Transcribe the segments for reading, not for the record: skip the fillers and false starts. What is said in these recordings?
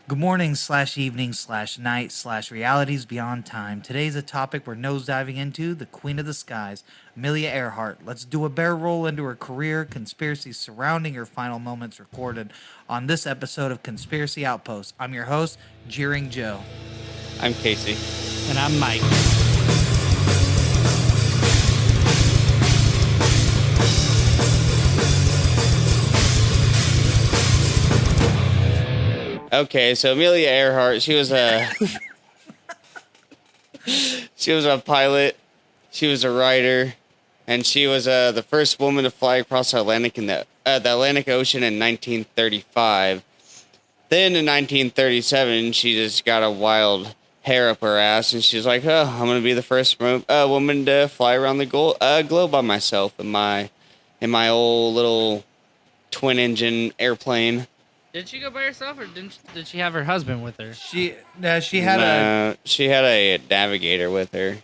Good morning slash evening slash night slash realities beyond time. Today's a topic we're nosediving into the Queen of the Skies, Amelia Earhart. Let's do a barrel roll into her career, conspiracies surrounding her final moments recorded on this episode of Conspiracy Outpost. I'm your host, Jeering Joe. I'm Casey. And I'm Mike. Okay, so Amelia Earhart, she was a pilot, she was a writer, and she was the first woman to fly across the Atlantic in the Atlantic Ocean in 1935. Then in 1937, she just got a wild hair up her ass, and she's like, "Oh, I'm gonna be the first woman to fly around the globe by myself in my old little twin-engine airplane." Did she go by herself, or did she have her husband with her? She had a navigator with her.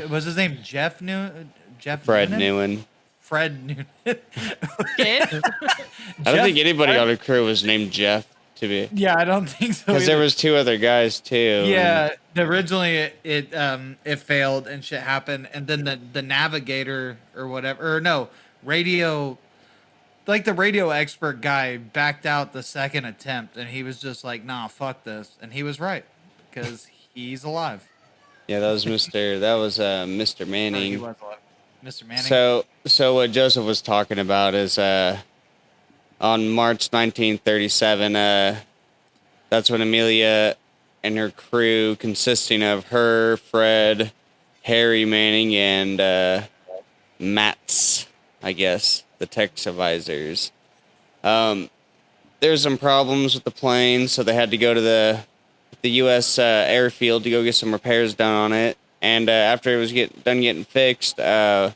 was his name Jeff Fred Newen. Fred Noonan. Kid? I don't think anybody on the crew was named Jeff, to be. Yeah, I don't think so. Because there was two other guys too. Yeah, originally it failed and shit happened, and then the navigator or whatever, or no, radio, like the radio expert guy backed out the second attempt, and he was just like, "Nah, fuck this," and he was right because he's alive. Yeah, that was Mr. Manning. He was alive. Mr. Manning. So what Joseph was talking about is on March 1937, that's when Amelia and her crew, consisting of her, Fred, Harry Manning, and Mats, I guess, the tech supervisors. There's some problems with the plane, so they had to go to the U.S. airfield to go get some repairs done on it. And after it was done getting fixed, they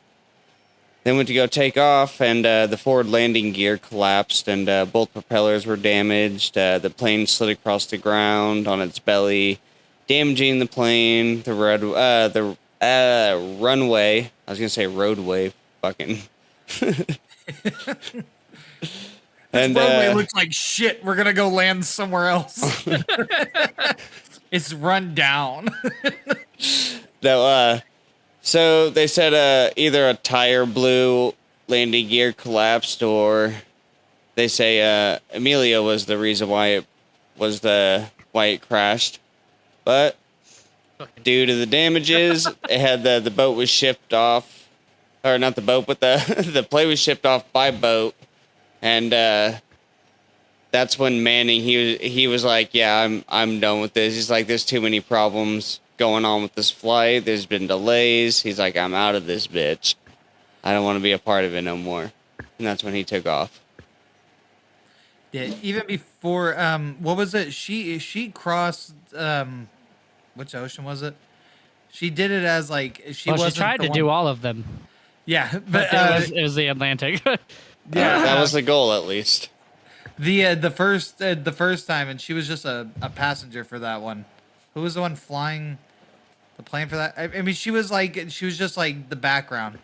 went to go take off, and the forward landing gear collapsed, and both propellers were damaged. The plane slid across the ground on its belly, damaging the plane, the runway. I was gonna say roadway, fucking. And runway looks like shit. We're gonna go land somewhere else. It's run down. No, so they said either a tire blew, landing gear collapsed, or they say Amelia was the reason why it crashed. But due to the damages, it had the boat was shipped off, or not the boat, but the plane was shipped off by boat, and that's when Manning he was like, "Yeah, I'm done with this." He's like, "There's too many problems going on with this flight. There's been delays." He's like, "I'm out of this bitch. I don't want to be a part of it no more." And that's when he took off. Yeah, even before what was it? She crossed which ocean was it? She did it as like she tried to do all of them. Yeah, but it was the Atlantic. Yeah, that was the goal at least. The first time, and she was just a passenger for that one. Who was the one flying the plane for that? I mean, she was just like the background,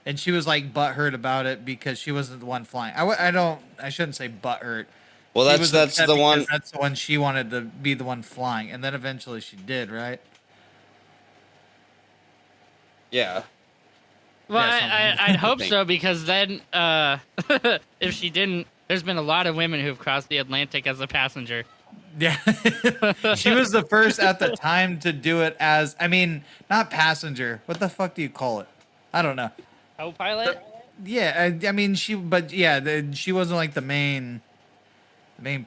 and she was like butthurt about it because she wasn't the one flying. I shouldn't say butthurt. Well, that's the one. That's the one she wanted to be the one flying, and then eventually she did, right? Yeah. Well, Yeah, I'd hope so, because then if she didn't, there's been a lot of women who've crossed the Atlantic as a passenger. Yeah. She was the first at the time to do it as, I mean, not passenger. What the fuck do you call it? I don't know. Co-pilot? Yeah, I mean, she wasn't like the main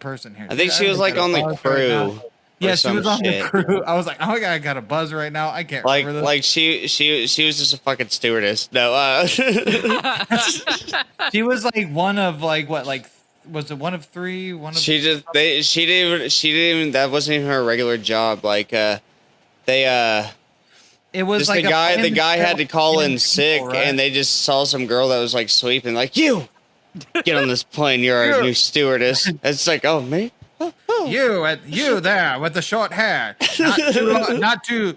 person here. I think she was like on the crew. Yeah, she was on the crew. I was like, oh my god, I got a buzz right now. I can't remember this. Like she was just a fucking stewardess. No, she was like one of like what, like was it one of three? She didn't even that wasn't even her regular job. Like it was just like the guy had to call in sick, right? And they just saw some girl that was like sweeping, like, "You get on this plane, you're our new stewardess." It's like, "Oh, me? Oh. You there with the short hair, not too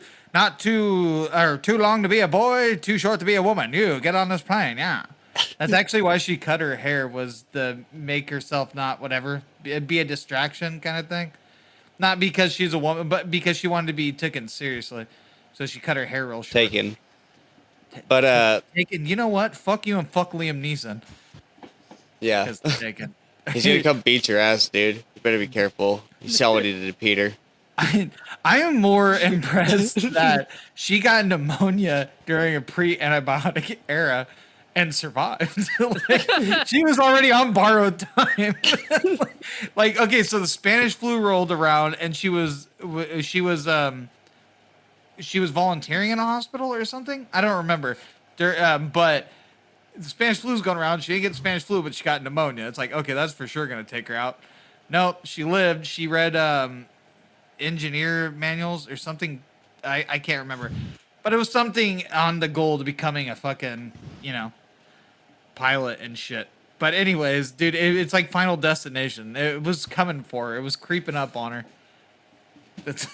long to be a boy, too short to be a woman. You get on this plane, yeah." That's actually why she cut her hair, was to make herself not whatever, be a distraction kind of thing. Not because she's a woman, but because she wanted to be taken seriously. So she cut her hair real short. Taken. But Taken. You know what? Fuck you and fuck Liam Neeson. yeah. Because taken. He's gonna come beat your ass, dude. You better be careful. You saw what he did to Peter. I am more impressed that she got pneumonia during a pre-antibiotic era and survived. Like, she was already on borrowed time. Like, okay, so the Spanish flu rolled around, and she was volunteering in a hospital or something. I don't remember. But the Spanish flu's going around. She didn't get the Spanish flu, but she got pneumonia. It's like, okay, that's for sure gonna take her out. Nope, she lived. She read engineer manuals or something. I can't remember, but it was something on the goal to becoming a fucking pilot and shit. But anyways, dude, it's like Final Destination. It was coming for her. It was creeping up on her. That's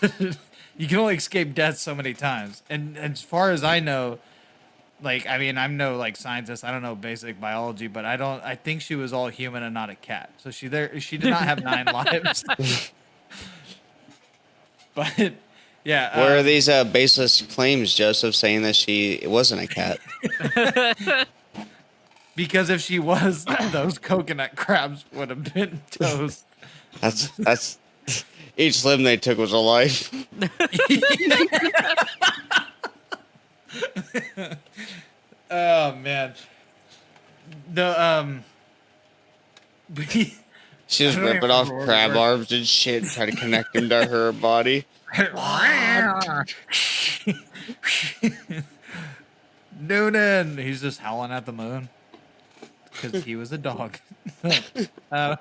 you can only escape death so many times. And as far as I know, like I mean, I'm no like scientist. I don't know basic biology, but I think she was all human and not a cat. So she did not have 9 lives. But yeah, Where are these baseless claims, Joseph, saying that she wasn't a cat? because if she was, those coconut crabs would have been toast. That's each limb they took was a life. Oh man, the She was I don't ripping even off remember crab what it arms and shit, trying to connect them to her body. Noonan. He's just howling at the moon because he was a dog. um,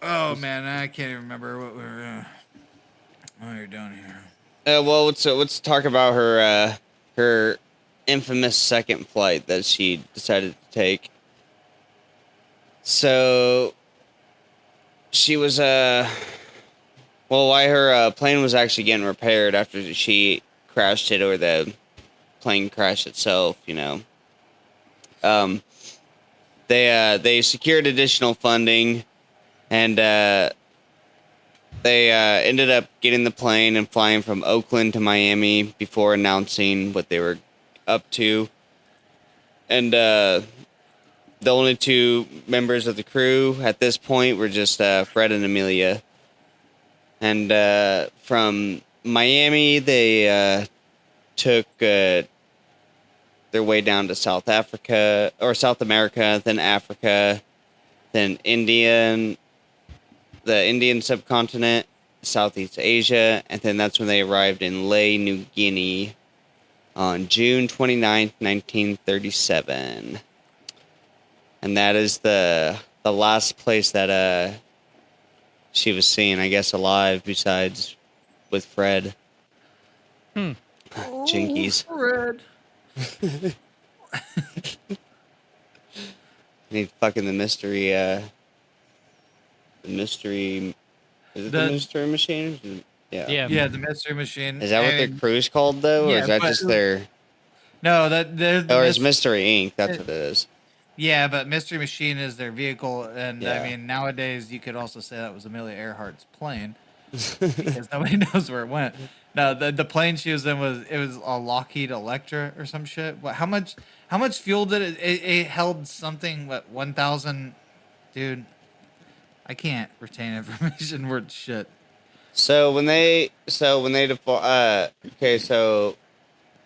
oh man, I can't even remember what we are doing here. Well, let's talk about her infamous second flight that she decided to take. So she was why her plane was actually getting repaired after she crashed it, or the plane crash itself, they secured additional funding, and they ended up getting the plane and flying from Oakland to Miami before announcing what they were up to. And the only two members of the crew at this point were just Fred and Amelia. And from Miami, they took their way down to South America, then Africa, then the Indian subcontinent, Southeast Asia, and then that's when they arrived in Lae, New Guinea on June 29th, 1937. And that is the last place that she was seen, I guess, alive, besides with Fred. Jinkies. Fred. Need fucking the mystery. Is it the mystery machine? Yeah. Yeah, the mystery machine. Is that what their crew's called, though, or yeah, is that but- just their? No, that there's the Or is Mystery Inc. That's what it is. Yeah, but Mystery Machine is their vehicle, and Yeah. I mean nowadays you could also say that was Amelia Earhart's plane because nobody knows where it went. No, the plane she was in was a Lockheed Electra or some shit. What? How much fuel did it held something? What 1,000? Dude, I can't retain information worth shit. So when they okay, so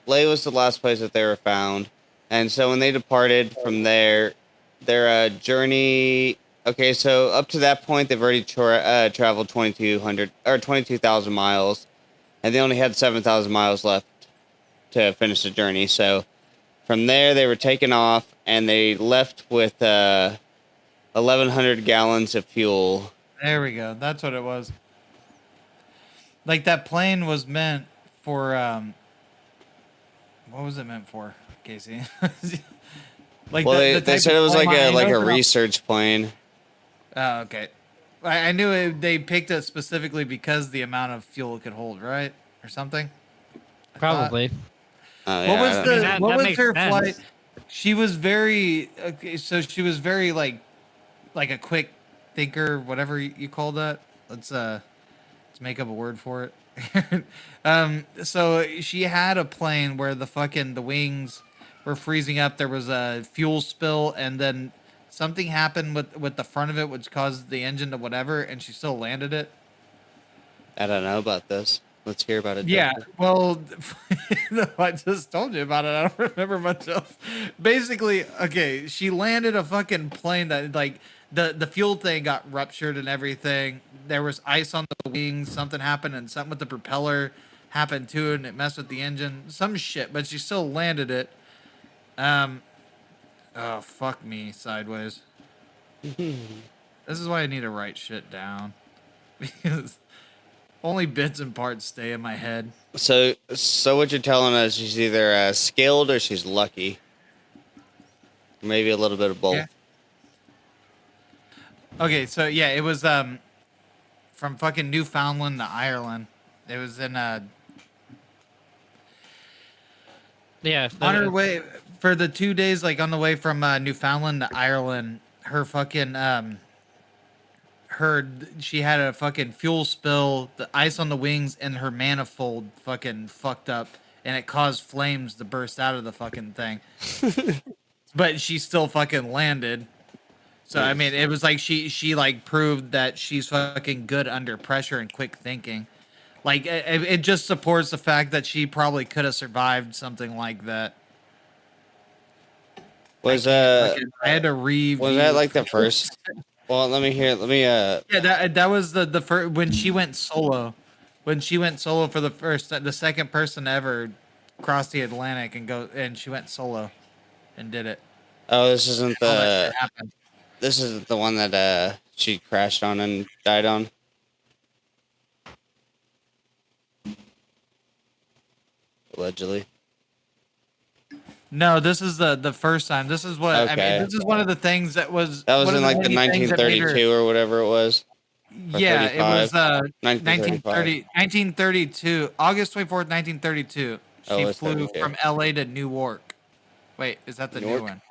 Lae was the last place that they were found, and so when they departed from there, their journey. Okay, so up to that point, they've already traveled 22,000 miles, and they only had 7,000 miles left to finish the journey. So from there, they were taken off, and they left with 1,100 gallons of fuel. There we go. That's what it was. Like that plane was meant for what was it meant for, Casey? Like Well, they said it was like a research. research plane. Oh, okay. I knew they picked it specifically because the amount of fuel it could hold, right, or something. I thought. Probably. What was that what was makes her sense. flight? She was very okay. So she was very like a quick thinker, whatever you call that. let's make up a word for it. So she had a plane where the wings were freezing up. There was a fuel spill, and then something happened with the front of it, which caused the engine to whatever, and she still landed it. I don't know about this. Let's hear about it, Yeah, Justin. well, no, I just told you about it. I don't remember much else. Basically, okay, she landed a fucking plane that like the fuel thing got ruptured and everything. There was ice on the wings. Something happened, and something with the propeller happened too, and it messed with the engine. Some shit, but she still landed it. Um, oh fuck me sideways. This is why I need to write shit down because only bits and parts stay in my head. So what you're telling us? She's either skilled or she's lucky. Maybe a little bit of Yeah. both. Okay, so yeah, it was from fucking Newfoundland to Ireland. It was in Yeah. on her way for the 2 days, like on the way from Newfoundland to Ireland. Her fucking her she had a fucking fuel spill, the ice on the wings, and her manifold fucking fucked up, and it caused flames to burst out of the fucking thing. But she still fucking landed. So I mean, Nice. it was like she like proved that she's fucking good under pressure and quick thinking. Like it just supports the fact that she probably could have survived something like that. I Was can't fucking. I had to was that review. like the first? Well, let me hear. Let me Yeah, that was the first when she went solo. When she went solo for the second person to ever cross the Atlantic and go, and she went solo and did it. Oh, this isn't All that shit happened. the one that she crashed on and died on. Allegedly. No, this is the first time. This is what I mean. Okay. This is one of the things that was That was one in of the like the many things that made her. 1932 or whatever it was. Or Yeah, it was 35. 1935. 1932, August 24th, 1932. Oh, She it's flew 32. from LA to Newark. Wait, is that the new Newark? one?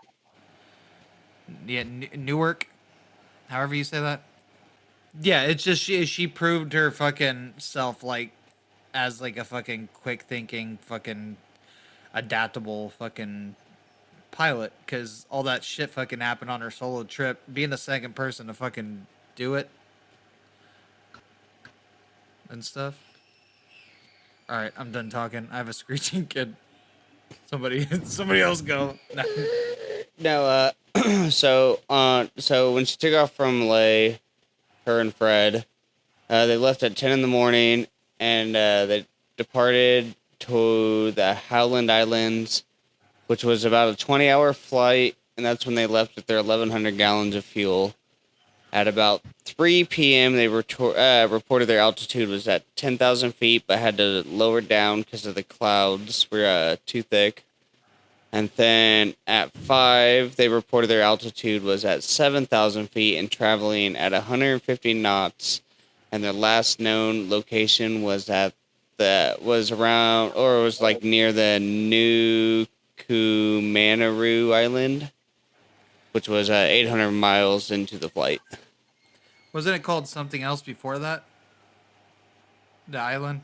Yeah, Newark, however you say that. Yeah, it's just she proved her fucking self like as like a fucking quick thinking fucking adaptable fucking pilot cuz all that shit fucking happened on her solo trip. Being the second person to fucking do it and stuff. All right, I'm done talking. I have a screeching kid. Somebody, somebody else go. No, so when she took off from Lay, her and Fred, they left at 10 in the morning, and they departed to the Howland Islands, which was about a 20-hour flight, and that's when they left with their 1,100 gallons of fuel. At about 3 p.m., they reported their altitude was at 10,000 feet, but had to lower down because of the clouds were too thick. And then at 5, they reported their altitude was at 7,000 feet and traveling at 150 knots. And their last known location was around, or it was like near the New Kumanaru Island, which was 800 miles into the flight. Wasn't it called something else before that? The island,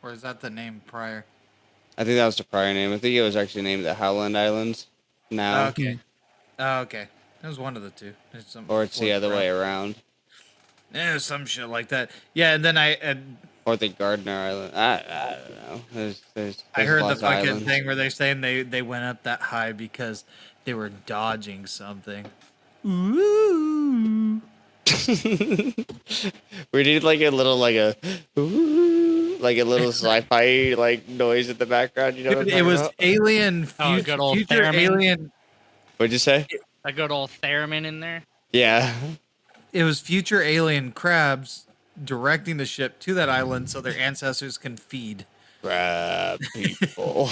or is that the name prior? I think that was the prior name. I think it was actually named the Howland Islands Oh, now, okay. Oh, okay. It was one of the two. There's some or it's the other way around, Yeah, some shit like that. Yeah, and then or the Gardner Island. I don't know. I There's heard the lots of fucking islands. thing where they're saying they went up that high because they were dodging something. Ooh. We need like a little like a sci-fi like noise in the background. You know what I'm Dude, it talking was about? alien Oh, good old future theremin. alien. What'd you say? A good old theremin in there. Yeah. It was future alien crabs directing the ship to that island so their ancestors can feed. Crab people.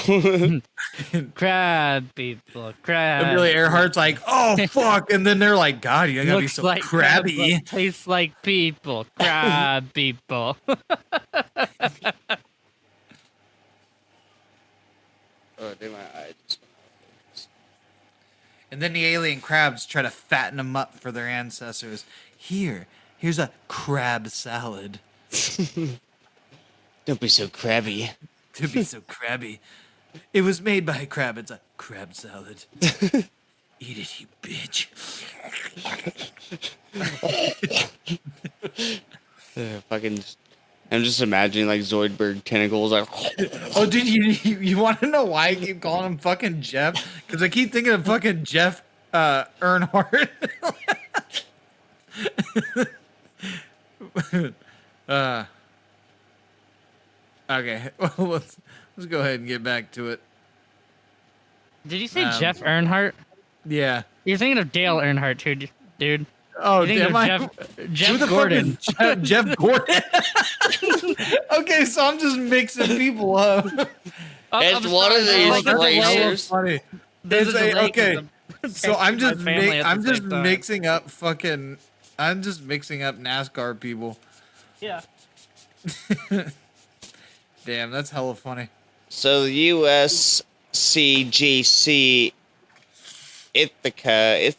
Crab people. Crab. Amelia Earhart's like, oh fuck, and then they're like, God, you gotta be Looks so like crabs, crabby. but tastes like people. Crab people. Oh, dude, my eye just And then the alien crabs try to fatten them up for their ancestors. Here's Here's a crab salad. Don't be so crabby. To be so crabby. It was made by a crab. It's a crab salad. Eat it, you bitch. Fucking. I'm just imagining like Zoidberg tentacles. Like, Oh, dude, you want to know why I keep calling him fucking Jeff? Because I keep thinking of fucking Jeff Earnhardt. Okay, well, let's go ahead and get back to it. Did you say Jeff Earnhardt? Yeah. You're thinking of Dale Earnhardt too, dude. Oh, You're thinking damn! of Who Jeff the Gordon. fuck is Jeff Gordon? Okay, so I'm just mixing people up. It's one of these That's racers. funny. There's It's a delay 'cause okay. I'm So I'm texting just my family at the I'm just same time. mixing up fucking. I'm just mixing up NASCAR people. Yeah. Damn, that's hella funny. So the USCGC Ithaca,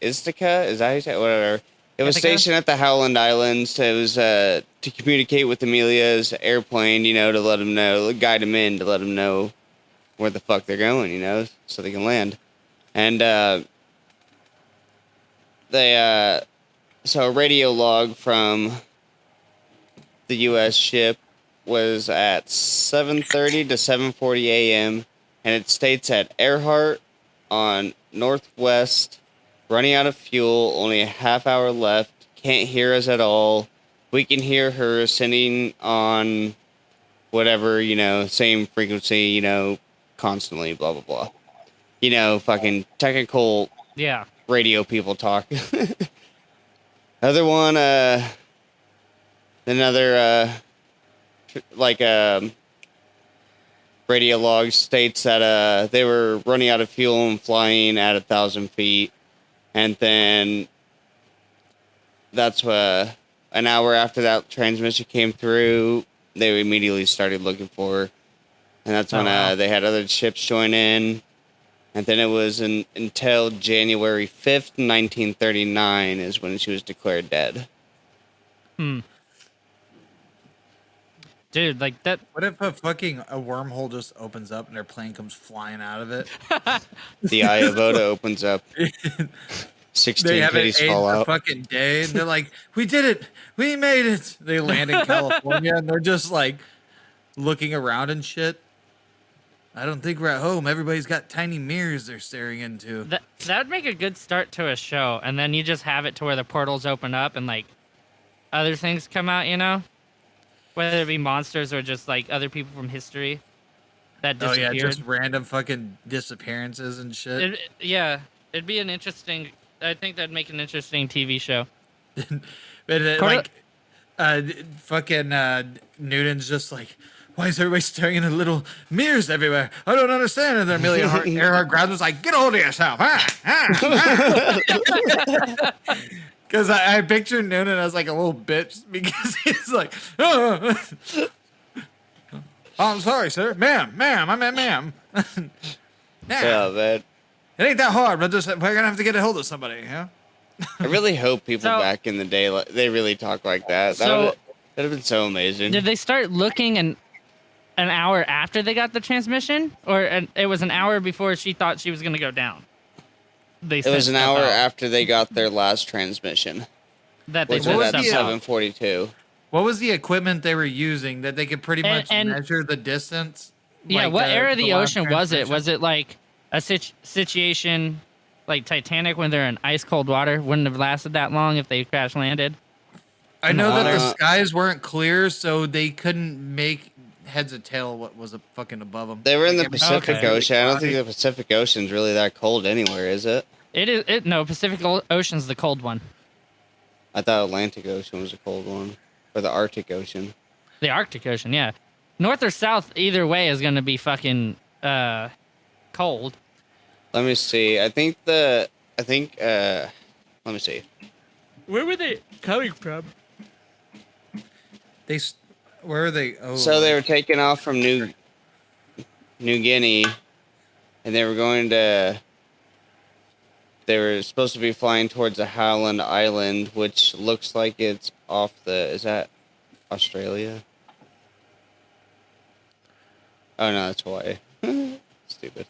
Ithaca, is that how you say it? Whatever. It was Ithaca? stationed at the Howland Islands. It was to communicate with Amelia's airplane, you know, to let them know, guide them in, to let them know where the fuck they're going, you know, so they can land. And so a radio log from the U.S. ship was at 7:30 to 7:40 a.m. and it states that Earhart on Northwest, running out of fuel, only a half hour left, can't hear us at all. We can hear her sending on whatever, you know, same frequency, you know, constantly, blah, blah, blah. You know, fucking technical Yeah. radio people talk. Another one, radio log states that they were running out of fuel and flying at 1,000 feet, and then that's an hour after that transmission came through, they immediately started looking for her, and that's when wow. they had other ships join in, and then it was until January 5th, 1939 is when she was declared dead. Dude, like that. What if a wormhole just opens up and their plane comes flying out of it? The Eye of Oda opens up. They 16 haven't pitties aged fall a out. fucking day, and they're like, "We did it! We made it!" They land in California, and they're just like looking around and shit. I don't think we're at home. Everybody's got tiny mirrors they're staring into. That'd make a good start to a show, and then you just have it to where the portals open up and like other things come out, you know, whether it be monsters or just like other people from history that Oh disappeared. yeah, just random fucking disappearances and shit. It'd be an interesting. I think that'd make an interesting TV show. But like, fucking Newton's just like, why is everybody staring into little mirrors everywhere? I don't understand. And then Amelia Earhart grabs us like, get a hold of yourself, Because I picture Noonan as like a little bitch because he's like, oh, I'm sorry, sir, ma'am, I meant ma'am. Yeah, man. It ain't that hard, but we're gonna have to get a hold of somebody, yeah. I really hope people So- back in the day, they really talk like that. That'd have been so amazing. Did they start looking an hour after they got the transmission, or it was an hour before she thought she was gonna go down? It was an hour after they got their last transmission, that they which sent was stuff at out. 7:42. What was the equipment they were using that they could pretty much And- measure the distance? Yeah, like what era of the last ocean was it? transmission? Was it like a situation like Titanic when they're in ice cold water? Wouldn't have lasted that long if they crash landed. I know that the Uh, skies weren't clear, so they couldn't make heads or tail what was fucking above them. They were in the Like, Pacific Okay. Ocean. I don't think the Pacific Ocean's really that cold anywhere, is it? No, Pacific Ocean's the cold one. I thought Atlantic Ocean was a cold one, or the Arctic Ocean. The Arctic Ocean, yeah. North or south, either way is gonna be fucking cold. Let me see. Let me see. Where were they coming from? Where are they? Oh, So they were taking off from New Guinea, and they were going to they were supposed to be flying towards a Howland Island, which looks like it's off the. Is that Australia? Oh no, that's Hawaii. Stupid.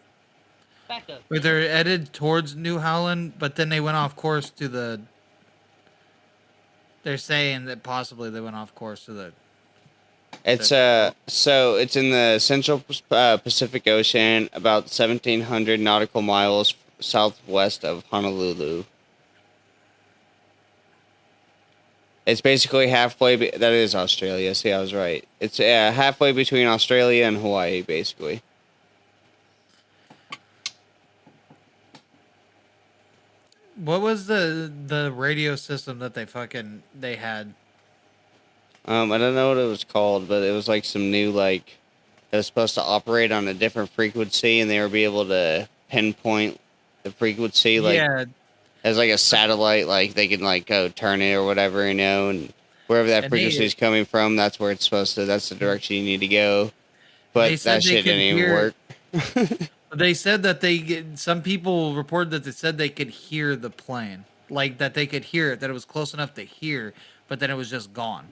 Back up. Where they're headed towards New Holland, but then they went off course to the. They're saying that possibly they went off course to the. It's so it's in the central Pacific Ocean, about 1,700 nautical miles southwest of Honolulu. It's basically halfway. That is Australia. See, I was right. It's halfway between Australia and Hawaii, basically. What was the radio system that they had? I don't know what it was called, but it was like some new like it was supposed to operate on a different frequency, and they would be able to pinpoint the frequency like Yeah, as like a satellite, like they can like go turn it or whatever, and wherever that and frequency is coming from, that's where it's supposed to. That's the direction you need to go. they But said that they shit could didn't even hear. work. They said that some people reported that they said they could hear the plane, like that they could hear it, that it was close enough to hear, but then it was just gone.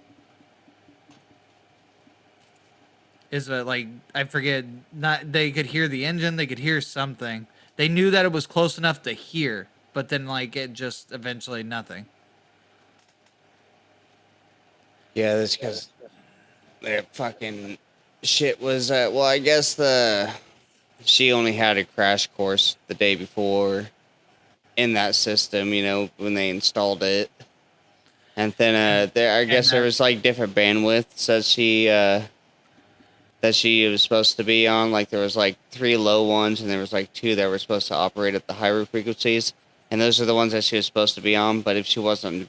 Is like I forget, not they could hear the engine, they could hear something. They knew that it was close enough to hear, but then like it just eventually nothing. Yeah, that's because that fucking shit was. Well, I guess she only had a crash course the day before in that system. You know, when they installed it, and then there I guess there was like different bandwidths that she was supposed to be on. Like there was like 3 low ones, and there was like 2 that were supposed to operate at the higher frequencies. And those are the ones that she was supposed to be on. But if she wasn't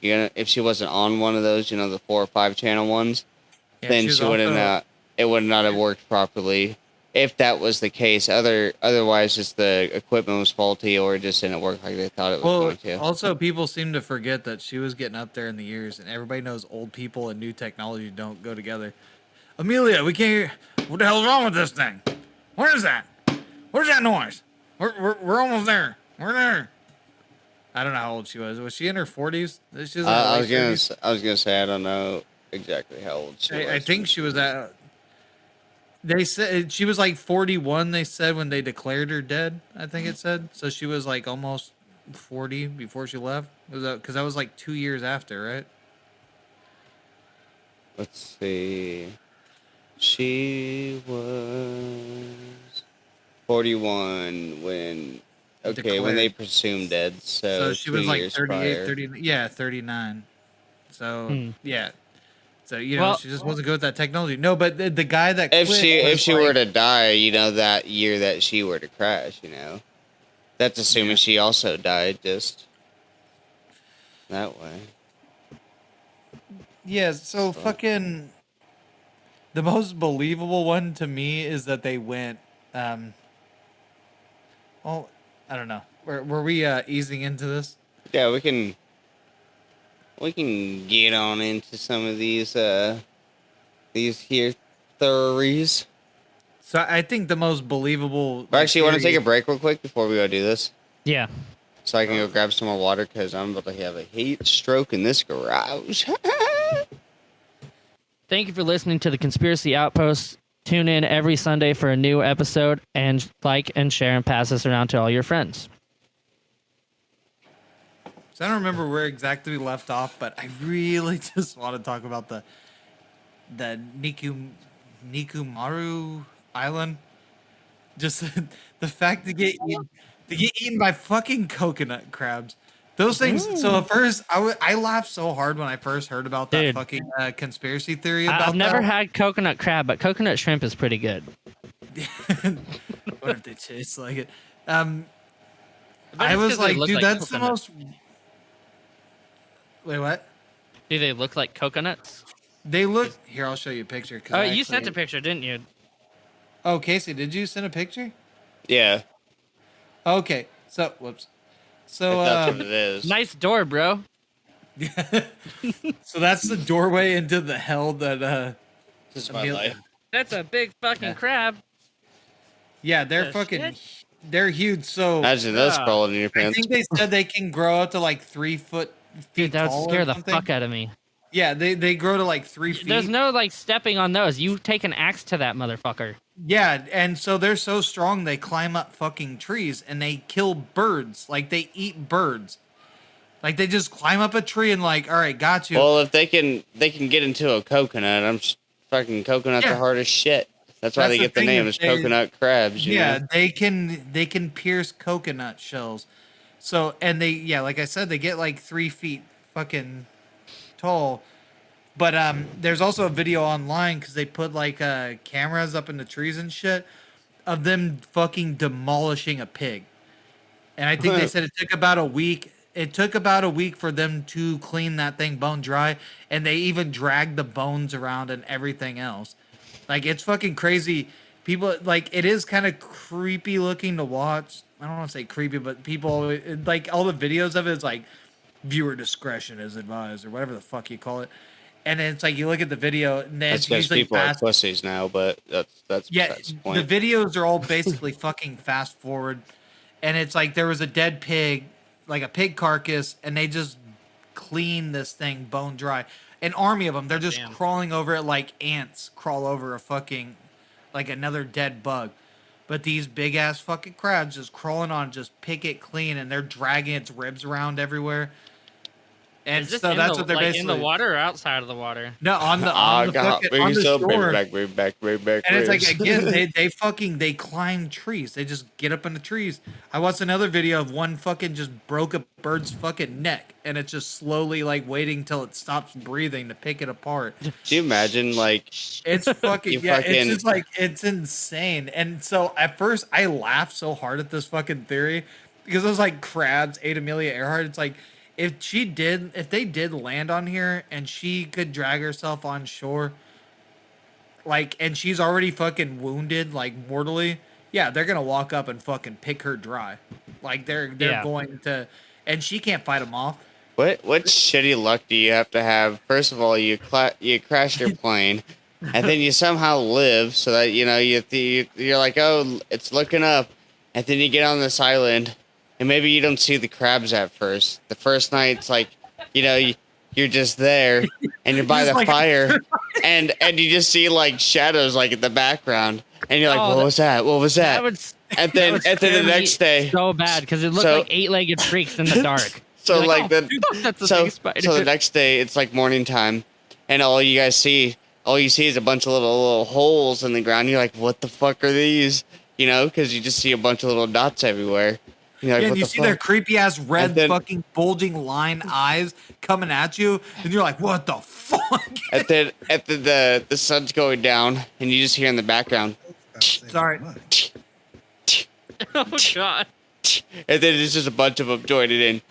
on one of those, you know, the 4 or 5 channel ones, Yeah, then was she wouldn't. It would not have worked properly. If that was the case, otherwise, just the equipment was faulty or it just didn't work like they thought it was Well, going to. also people seem to forget that she was getting up there in the years, and everybody knows old people and new technology don't go together. Amelia, we can't hear. What the hell's wrong with this thing? Where is that? Where's that noise? We're almost there. We're there. I don't know how old she was. Was she in her 40s? She was in her I late was gonna 30s? I was gonna say I don't know exactly how old she was. I think she was at. They said she was like 41. They said when they declared her dead. I think it said so. She was like almost 40 before she left. Was that because that was like 2 years after, right? Let's see. She was 41 when when they Declared. presumed dead. So So she 2 was like years 38, prior. 30. Yeah, 39. So yeah. So Well, she just wasn't good with that technology. No, but the guy that If quit if was she like, were to die, you know, that year that she were to crash, you know, that's assuming Yeah. she also died just that way. yeah. So So, fucking the most believable one to me is that they went. Um, well, I don't know. Were we easing into this? yeah, we can get on into some of these here theories. So I think the most believable. Or Like, actually, you want to take theory. a break real quick before we go do this, yeah. so I can go grab some more water because I'm about to have a heat stroke in this garage. Thank you for listening to the Conspiracy Outpost. Tune in every Sunday for a new episode and like and share and pass this around to all your friends. So I don't remember where exactly we left off, but I really just want to talk about the Nikumaru Island. Just the fact to get eaten by fucking coconut crabs. Those things. So at first, I laughed so hard when I first heard about that Dude. fucking conspiracy theory about I've never that. had coconut crab, but coconut shrimp is pretty good. What if they taste like it? But I it's was 'cause they like, look dude, like that's the coconuts. most. Wait, what? Do they look like coconuts? They look. Here, I'll show you a picture. Cause Oh, you sent a picture, didn't you? Oh, Casey, did you send a picture? Yeah, Okay, so whoops. So if that's what it is. Nice door, bro. so that's the doorway into the hell that This is my Amelia- life. That's a big fucking Yeah. crab. Yeah, they're The fucking shit? They're huge. So Imagine those Yeah. crawling in your I pants. think they said they can grow up to like 3 Dude, feet that would tall scare or the something. fuck out of me. Yeah, they grow to like 3 There's feet. no like stepping on those. You take an axe to that motherfucker. Yeah, and so they're so strong they climb up fucking trees and they kill birds. Like they eat birds. Like they just climb up a tree and like, all right, got you. Well, if they can get into a coconut. Fucking coconuts Yeah. are hard as shit. That's why That's they the get the thing, name if as they- coconut crabs. You Yeah, know? they can pierce coconut shells. So and they like I said, they get like 3 feet fucking tall. But there's also a video online because they put like cameras up in the trees and shit of them fucking demolishing a pig. And I think they said it took about a week. It took about a week for them to clean that thing bone dry, and they even dragged the bones around and everything else. Like it's fucking crazy. People like it is kind of creepy looking to watch. I don't want to say creepy, but people like all the videos of it is like viewer discretion is advised or whatever the fuck you call it. And then it's like you look at the video and then That's it's because usually people are fast. pussies now. But that's Yeah, the the point. videos are all basically fucking fast forward, and it's like there was a dead pig, like a pig carcass, and they just clean this thing bone dry. An army of them, they're just Damn. crawling over it like ants crawl over a fucking, like another dead bug. But these big ass fucking crabs just crawling on, just pick it clean, and they're dragging its ribs around everywhere. And Is this so in that's the, what they're like basically in the water or outside of the water? no on the Ah, God, fucking on the shore. bring back. And it's like ribs. again, they climb trees. They just get up in the trees. I watched another video of one fucking just broke a bird's fucking neck, and it's just slowly like waiting till it stops breathing to pick it apart. Do you imagine like It's fucking You yeah. fucking- It's just like it's insane. And so at first I laughed so hard at this fucking theory because it was like crabs ate Amelia Earhart. It's like if they did land on here and she could drag herself on shore, like, and she's already fucking wounded, like mortally, yeah, they're gonna walk up and fucking pick her dry. Like they're Yeah. going to, and she can't fight them off. what shitty luck do you have to have? First of all, you crash your plane, and then you somehow live so that you're like, oh, it's looking up, and then you get on this island, and maybe you don't see the crabs at first. The first night, it's like, you're just there, and you're by Just the like- fire, and you just see like shadows like in the background, and you're like, Oh, what that- was that? What was that? That would And then would the scare me next day, so bad because it looked So- like eight-legged freaks in the dark. so You're like oh, the fuck, that's a so big spider. so the next day it's like morning time, and all you see is a bunch of little holes in the ground. You're like, what the fuck are these? Because you just see a bunch of little dots everywhere. You're like, Yeah, what and you the see fuck? their creepy ass red And then- fucking bulging line eyes coming at you, and you're like, what the fuck? And then the sun's going down, and you just hear in the background, Sorry. Oh god. and then it's just a bunch of them joining in.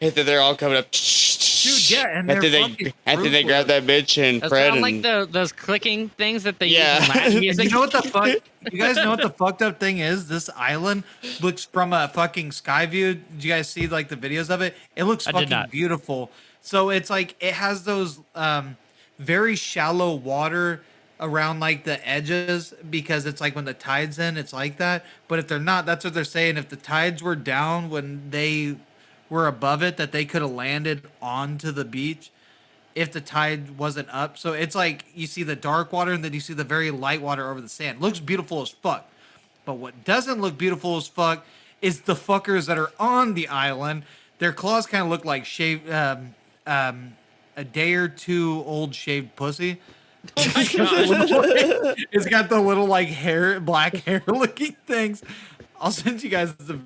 And then they're all coming up. Dude, yeah, and then they're they fucking grab that bitch and That Fred sound and like those clicking things that they Yeah. use in Latin And music. you know what the fuck? You guys know what the fucked up thing is? This island looks from a fucking sky view. Did you guys see like the videos of it? It looks I did fucking not. beautiful. So it's like it has those very shallow water around like the edges because it's like when the tide's in, it's like that. But if they're not, that's what they're saying. If the tides were down when they were above it, that they could have landed onto the beach if the tide wasn't up. So it's like you see the dark water and then you see the very light water over the sand. Looks beautiful as fuck. But what doesn't look beautiful as fuck is the fuckers that are on the island. Their claws kind of look like shaved, a day or two old shaved pussy. Oh my god. It's got the little like hair, black hair looking things. I'll send you guys the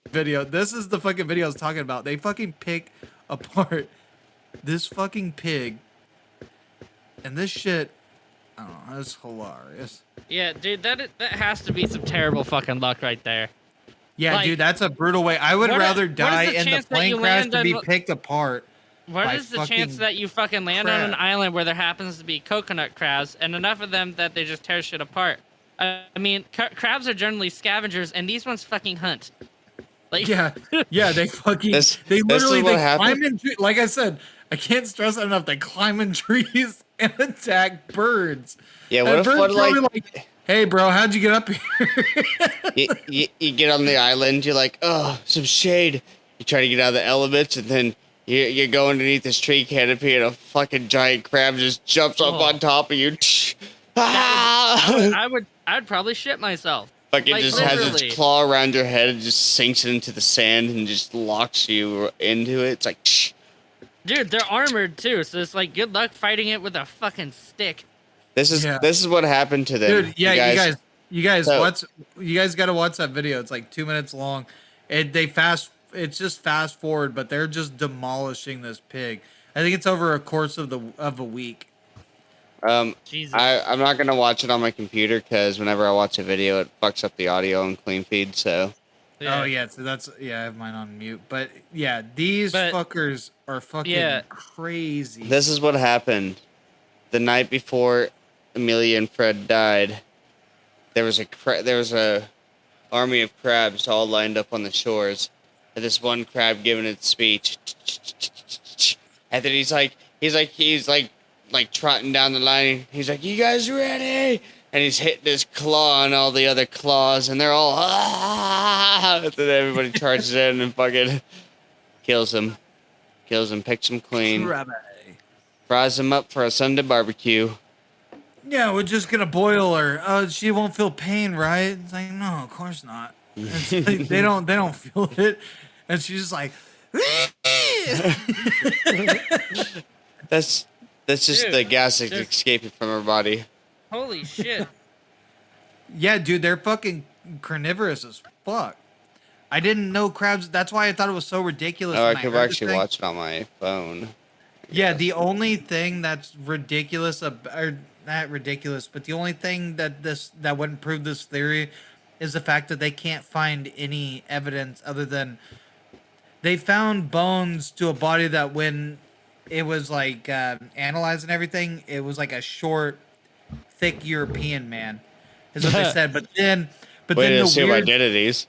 video. This is the fucking video I was talking about. They fucking pick apart this fucking pig, and this shit, I don't know, it's hilarious. Yeah, dude, that has to be some terrible fucking luck right there. Yeah, Like, dude, that's a brutal way. I would what rather is die the in the chance that plane you crash land to be on- picked apart. What by is the chance fucking that you fucking land on an crab. island where there happens to be coconut crabs and enough of them that they just tear shit apart? I mean, crabs are generally scavengers, and these ones fucking hunt. Like, Yeah, yeah, they fucking, This they is literally, what they happened. climb in, like I said, I can't stress that enough. They climb in trees and attack birds. Yeah, what And if birds what probably like like, hey, bro, how'd you get up here? you get on the island, you're like, oh, some shade. You try to get out of the elements, and then you go underneath this tree canopy, and a fucking giant crab just jumps up on top of you. I'd probably shit myself. Fucking Like, just has literally. its claw around your head and just sinks it into the sand and just locks you into it. It's like, Dude, they're armored too, so it's like good luck fighting it with a fucking stick. this is Yeah. this is what happened to them. Dude, yeah, you guys, So- you guys got to watch that video. It's like 2 minutes long. It's just fast forward, but they're just demolishing this pig. I think it's over a course of a week. Jesus. I'm not gonna watch it on my computer because whenever I watch a video, it fucks up the audio and clean feed. So Oh yeah, so I have mine on mute. But yeah, these fuckers are fucking crazy. this is what happened the night before Amelia and Fred died. There was a army of crabs all lined up on the shores, and this one crab giving its speech. And then he's like trotting down the line. He's like, "You guys ready?" And he's hitting his claw on all the other claws, and they're all ah! And then everybody charges in and fucking kills him, picks him clean, Rabbi. fries him up for a Sunday barbecue. Yeah, we're just gonna boil her. Oh, she won't feel pain, right? It's like, no, of course not. It's like, they don't feel it, and she's just like, That's just Dude, the gas just- escaping from her body. Holy shit. yeah, dude, they're fucking carnivorous as fuck. I didn't know crabs. That's why I thought it was so ridiculous. Oh, I when could heard this actually thing. watch it on my phone. Yeah, the only thing that's ridiculous, or not ridiculous, but the only thing that wouldn't prove this theory is the fact that they can't find any evidence other than they found bones to a body that when it was like analyzed and everything, it was like a short, thick European man, is what they said. But then Way to the assume weird, identities.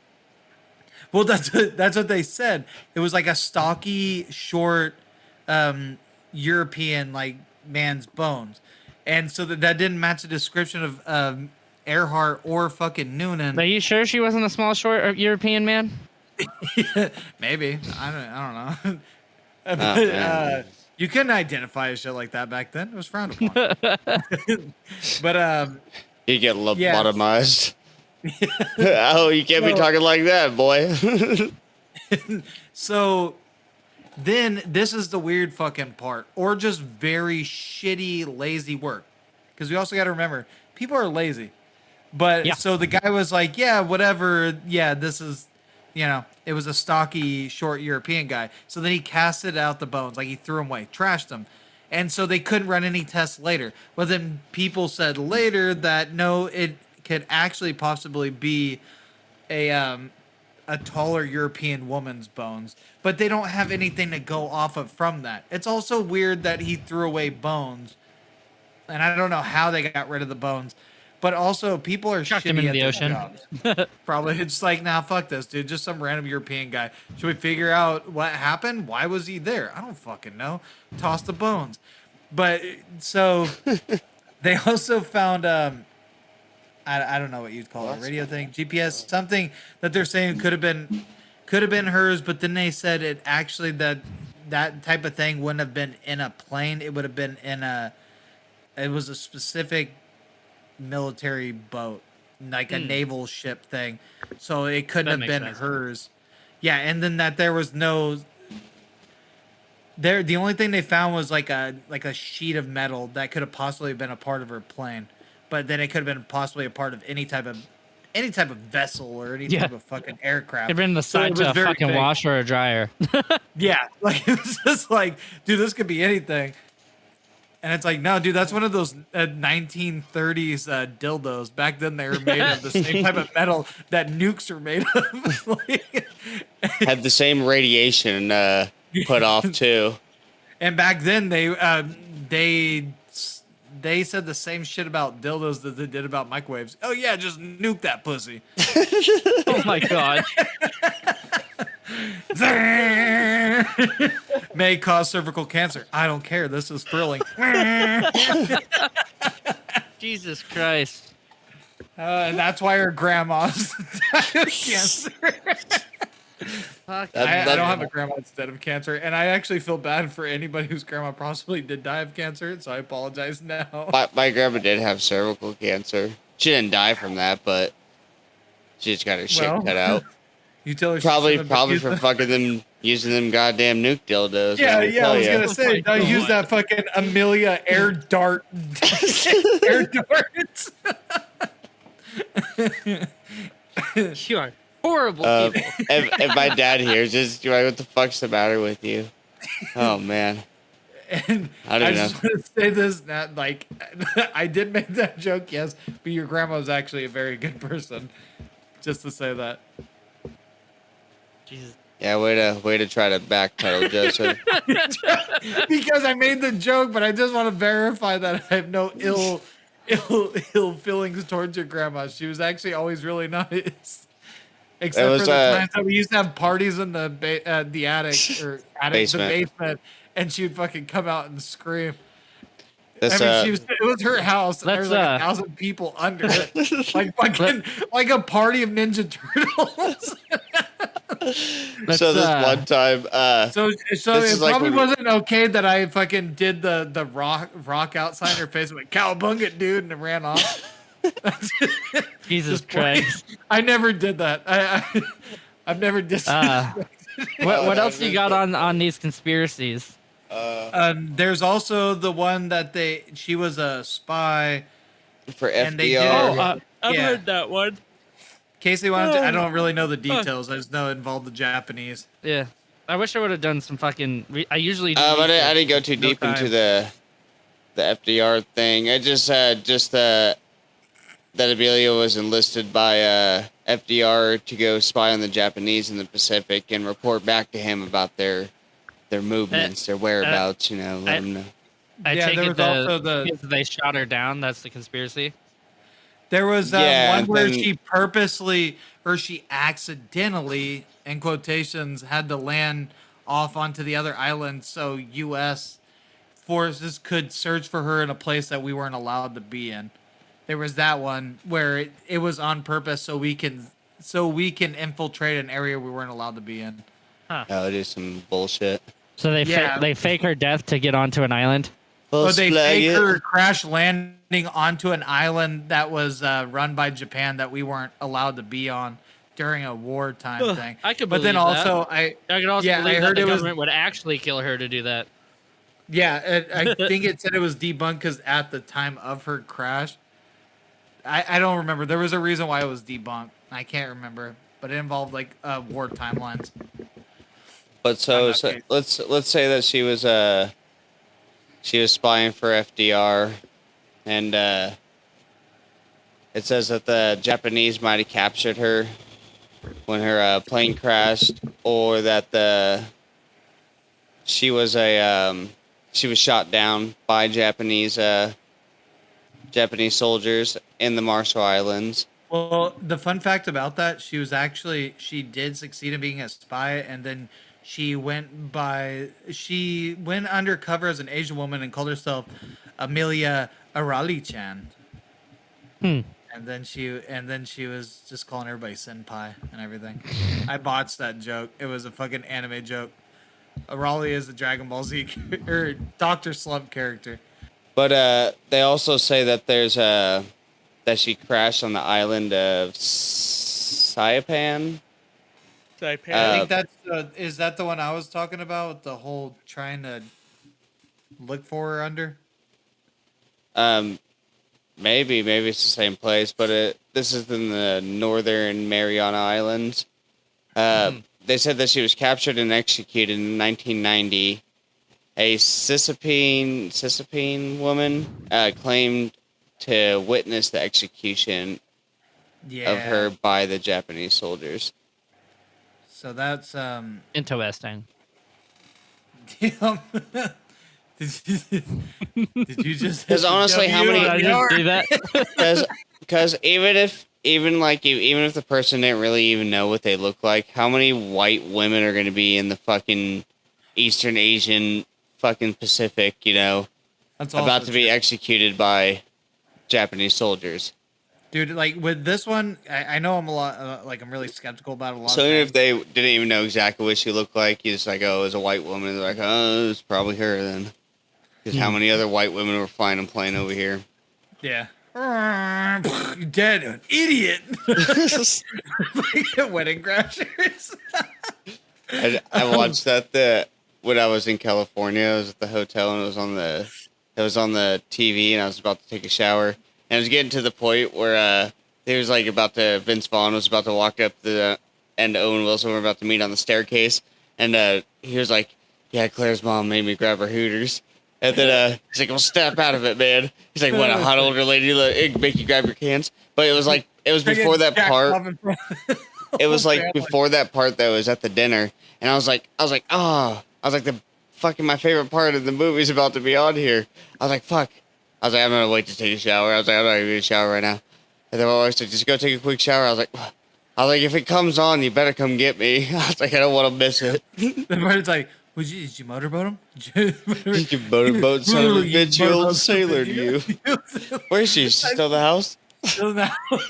well, that's what they said. It was like a stocky, short, European like man's bones, and so that didn't match the description of Earhart or fucking Noonan. Are you sure she wasn't a small, short European man? Maybe I don't know. But, man. you couldn't identify a shit like that back then. It was frowned upon. But You get Yeah. lobotomized. Oh, you can't be So- talking like that, boy. So then this is the weird fucking part, or just very shitty, lazy work. Because we also got to remember, people are lazy. But Yeah. so the guy was like, yeah, whatever. Yeah, this is, it was a stocky, short European guy. So then he casted out the bones, like he threw them away, trashed them. And so they couldn't run any tests later. But then people said later that no, it could actually possibly be a taller European woman's bones, but they don't have anything to go off of from that. It's also weird that he threw away bones, and I don't know how they got rid of the bones. But also, people are Chucked shitty him into at the their ocean. jobs. Probably it's like, nah, fuck this, dude. Just some random European guy. Should we figure out what happened? Why was he there? I don't fucking know. Toss the bones. But so they also found I don't know what you'd call it, a radio thing, GPS, something that they're saying could have been hers, but then they said it actually that type of thing wouldn't have been in a plane. It would have been it was a specific military boat, like a naval ship thing. So it couldn't That have makes been sense. hers. Yeah, and then that there was no the only thing they found was like a sheet of metal that could have possibly been a part of her plane. But then it could have been possibly a part of any type of vessel or any Yeah. type of fucking aircraft. It'd been the So it side was to a very fucking fake. washer or a dryer. Yeah, like it was just like, dude, this could be anything. And it's like, no, dude, that's one of those 1930s dildos. Back then, they were made of the same type of metal that nukes are made of. Like, Had the same radiation put off too. and back then, they said the same shit about dildos that they did about microwaves. Oh yeah, just nuke that pussy. Oh my god. May cause cervical cancer. I don't care. This is thrilling. Jesus Christ. And that's why her grandma's died of cancer. Fuck. That- I don't have a grandma that's dead of cancer, and I actually feel bad for anybody whose grandma possibly did die of cancer, so I apologize now. My grandma did have cervical cancer. She didn't die from that, but she just got her shit Well, cut out. You tell her she Probably shouldn't have used for the- fucking them using them goddamn nuke dildos. Yeah, let me yeah, I tell was ya. gonna Oh say, my don't use God. that fucking Amelia air dart, air darts. You are horrible people. If my dad hears this, you're like, what the fuck's the matter with you? Oh man. And I don't I know. just want to say this, that like, I did make that joke, yes, but your grandma was actually a very good person. Just to say that. Jesus. Yeah, way to try to backpedal, Joseph. Because I made the joke, but I just want to verify that I have no ill feelings towards your grandma. She was actually always really nice. Except was, for the times that we used to have parties in the attic or Basement. the basement, and she would fucking come out and scream. This I mean, it was her house. And there was Let's, like 1,000 people under it, like fucking like a party of Ninja Turtles. so this Let's, one time, So This it is like probably when we- wasn't okay that I fucking did the rock outside her face, like cowabunga, dude, and it ran off. Jesus Just playing. Christ. I never did that. I've never dis. What else you got on these conspiracies? There's also the one that she was a spy. for and they FDR. did- I've Yeah. heard that one. Casey wanted to, I don't really know the details. I just know it involved the Japanese. Yeah. I wish I would have done some fucking. I usually do. I research. didn't go too No deep into time. the FDR thing. I just that Amelia was enlisted by FDR to go spy on the Japanese in the Pacific and report back to him about their movements, their whereabouts. Let them know. I Yeah, take there it was also the- because they shot her down. That's the conspiracy. There was Yeah, one and where then- she purposely or she accidentally, in quotations, had to land off onto the other island so U.S. forces could search for her in a place that we weren't allowed to be in. There was that one where it was on purpose so we can infiltrate an area we weren't allowed to be in. Oh, it is some bullshit. So they Yeah. they fake her death to get onto an island. But they fake it. her crash landing onto an island that was run by Japan that we weren't allowed to be on during a wartime Ugh, thing. I could But then believe that. also I could also Yeah, I believe that heard the it was- government would actually kill her to do that. I think it said it was debunked because at the time of her crash, I don't remember. There was a reason why it was debunked. I can't remember, but it involved like war timelines. But I'm so not kidding. let's say that she was spying for FDR, and it says that the Japanese might have captured her when her plane crashed, or that she was shot down by Japanese soldiers in the Marshall Islands. Well, the fun fact about that, she did succeed in being a spy, and then she went undercover as an Asian woman and called herself Amelia Earhart-chan. And then she was just calling everybody senpai and everything. I botched that joke. It was a fucking anime joke. Raleigh is a Dragon Ball Z or Doctor Slump character. But they also say that there's that she crashed on the island of Saipan. I think that's is that the one I was talking about with the whole trying to look for her under? Maybe it's the same place, but this is in the Northern Mariana Islands. They said that she was captured and executed in 1990. A Sisyphean woman claimed to witness the execution Yeah. of her by the Japanese soldiers. So that's Interesting. damn. Did you just? hit 'Cause the honestly, how W many- on Did I the just R? do that? Because even if even like even if the person didn't really even know what they look like, how many white women are going to be in the fucking Eastern Asian fucking Pacific, That's about also to true. be executed by Japanese soldiers? Dude, like with this one, I know I'm a lot, like I'm really skeptical about a lot So of even if things. they didn't even know exactly what she looked like, you just like, oh, it was a white woman. They're like, oh, it's probably her then. Because how many other white women were flying a plane over here? Yeah. You dead, an idiot. Like Wedding Crashers. I watched that when I was in California. I was at the hotel and it was on the TV, and I was about to take a shower, and I was getting to the point where he was like about to Vince Vaughn was about to walk up and Owen Wilson were about to meet on the staircase, and he was like, "Yeah, Claire's mom made me grab her hooters." And then he's like, "Well, snap out of it, man." He's like, "What, a hot older lady make you grab your cans?" But it was like it was before that part. It was like before that part that was at the dinner, and I was like, the fucking my favorite part of the movie's about to be on here. I was like, fuck. I was like, I'm gonna wait to take a shower. I was like, I'm not gonna get a shower right now. And then my wife said, just go take a quick shower. I was like, if it comes on, you better come get me. I was like, I don't want to miss it. The bird's like, did you motorboat him? Did You motorboat son of a You bitch, you old motorboat sailor, you. Where is she? Is she still in the house? Still in the house.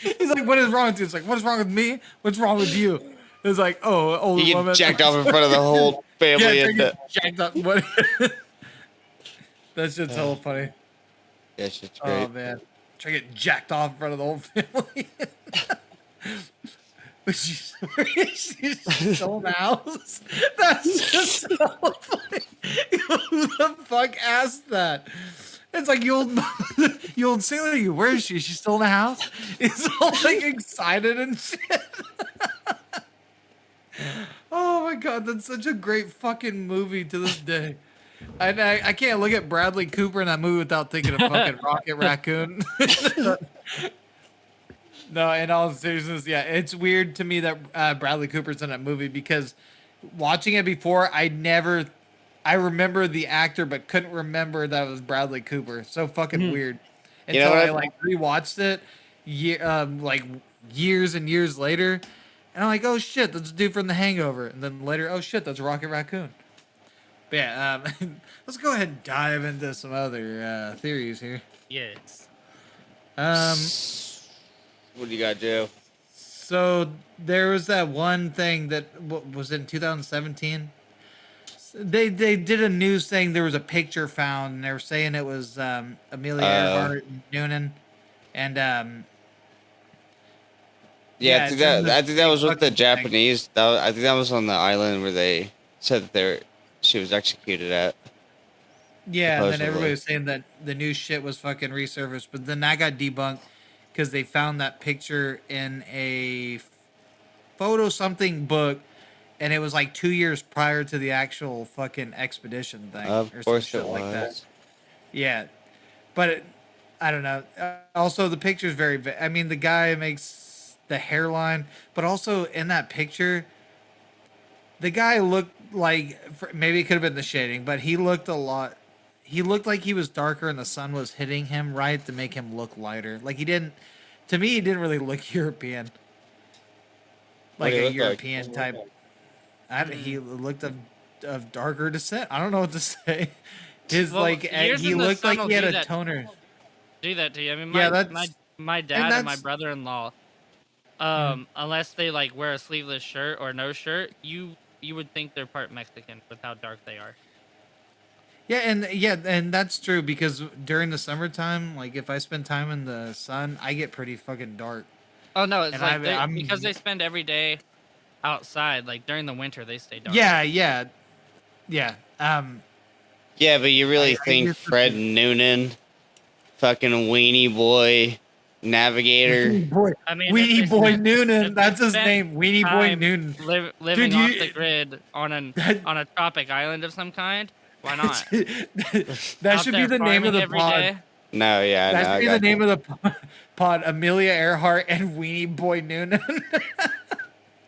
He's like, what is wrong with you? It's like, what is wrong with me? What's wrong with you? It's like, oh, old You woman. get jacked off in front of the whole family. Yeah, And, jacked up. What? That shit's hella funny. yeah, shit's great. Oh man, try to get jacked off in front of the whole family. But she's still in the house. That's just so funny. Who the fuck asked that? It's like you old sailor. You where is she? She's still in the house. It's all like excited and shit. Oh my god, that's such a great fucking movie to this day. I can't look at Bradley Cooper in that movie without thinking of fucking Rocket Raccoon. No, in all seriousness, yeah, it's weird to me that Bradley Cooper's in that movie because watching it before, I remember the actor but couldn't remember that it was Bradley Cooper. So fucking weird. You know Until what I like rewatched it, like years and years later, and I'm like, oh shit, that's a dude from The Hangover, and then later, oh shit, that's Rocket Raccoon. But yeah, let's go ahead and dive into some other theories here. Yes. What do you got, Joe? So there was that one thing that was in 2017. They did a news saying there was a picture found, and they were saying it was Amelia Earhart and Noonan, and Yeah, it's in this I think that big was with the fucking thing. Japanese. I think that was on the island where they said that she was executed at. Yeah, and then Supposedly. everybody was saying that the new shit was fucking resurfaced, but then that got debunked because they found that picture in a photo something book, and it was like 2 years prior to the actual fucking expedition thing, Of or some course shit it like that. was. Yeah, but I don't know. Also, the picture's very. I mean, the guy makes the hairline, but also in that picture, the guy looked like maybe it could have been the shading, but he looked a lot. He looked like he was darker, and the sun was hitting him right to make him look lighter. Like he didn't. To me, he didn't really look European. What Like do a you look like? European type. He looked of darker descent. I don't know what to say. His Well, like years he in the looked sun like will he had do a that. toner. Do that to you. I mean, Yeah, my dad and my that's brother-in-law, unless they like wear a sleeveless shirt or no shirt, you would think they're part Mexican with how dark they are. yeah, and that's true because during the summertime, like if I spend time in the sun, I get pretty fucking dark. Oh no, it's And like I'm because they spend every day outside. Like during the winter, they stay dark. yeah. Yeah, but you really I think guess Fred Noonan, fucking weenie boy, navigator? boy, I mean, if Weenie they Boy spent- Noonan, if they that's his spent name, Weenie Boy time Noonan. living Dude, off the grid on a tropic island of some kind, why not? That Out should be there the name of farming the every pod. day. No, yeah, That no, should I be the got name you. of the pod. Amelia Earhart and Weenie Boy Noonan.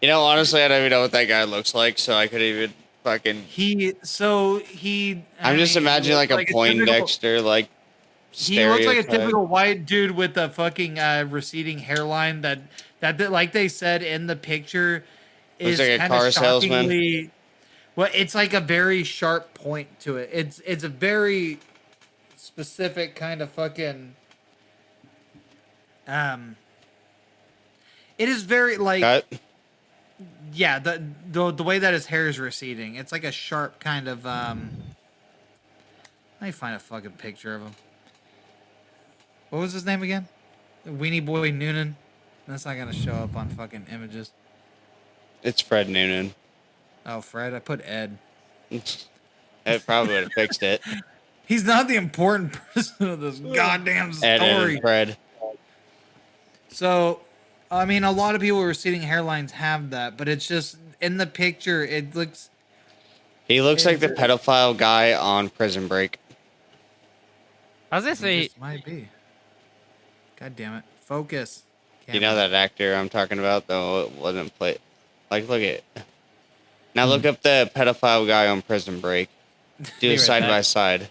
You know, honestly, I don't even know what that guy looks like, so I could even fucking. he. I'm just imagining like a typical- Poindexter, like He looks like a stereotype. typical white dude with a fucking receding hairline that like they said in the picture Looks is like a kind of car salesman. shockingly well, it's like a very sharp point to it. It's a very specific kind of fucking um it is very like Cut. yeah, the way that his hair is receding. It's like a sharp kind of let me find a fucking picture of him. What was his name again? Weenie Boy Noonan. That's not gonna show up on fucking images. It's Fred Noonan. Oh, Fred. I put Ed. It probably would have fixed it. He's not the important person of this goddamn Ed story. and Fred. So, I mean, a lot of people with receding hairlines have that, but it's just in the picture. It looks. He looks like the It pedophile guy on Prison Break. I was gonna say, just might be. God damn it! Focus. You know that actor I'm talking about, though it wasn't played. Like, look at. Now look up the pedophile guy on Prison Break. Do Be it right side back. by side.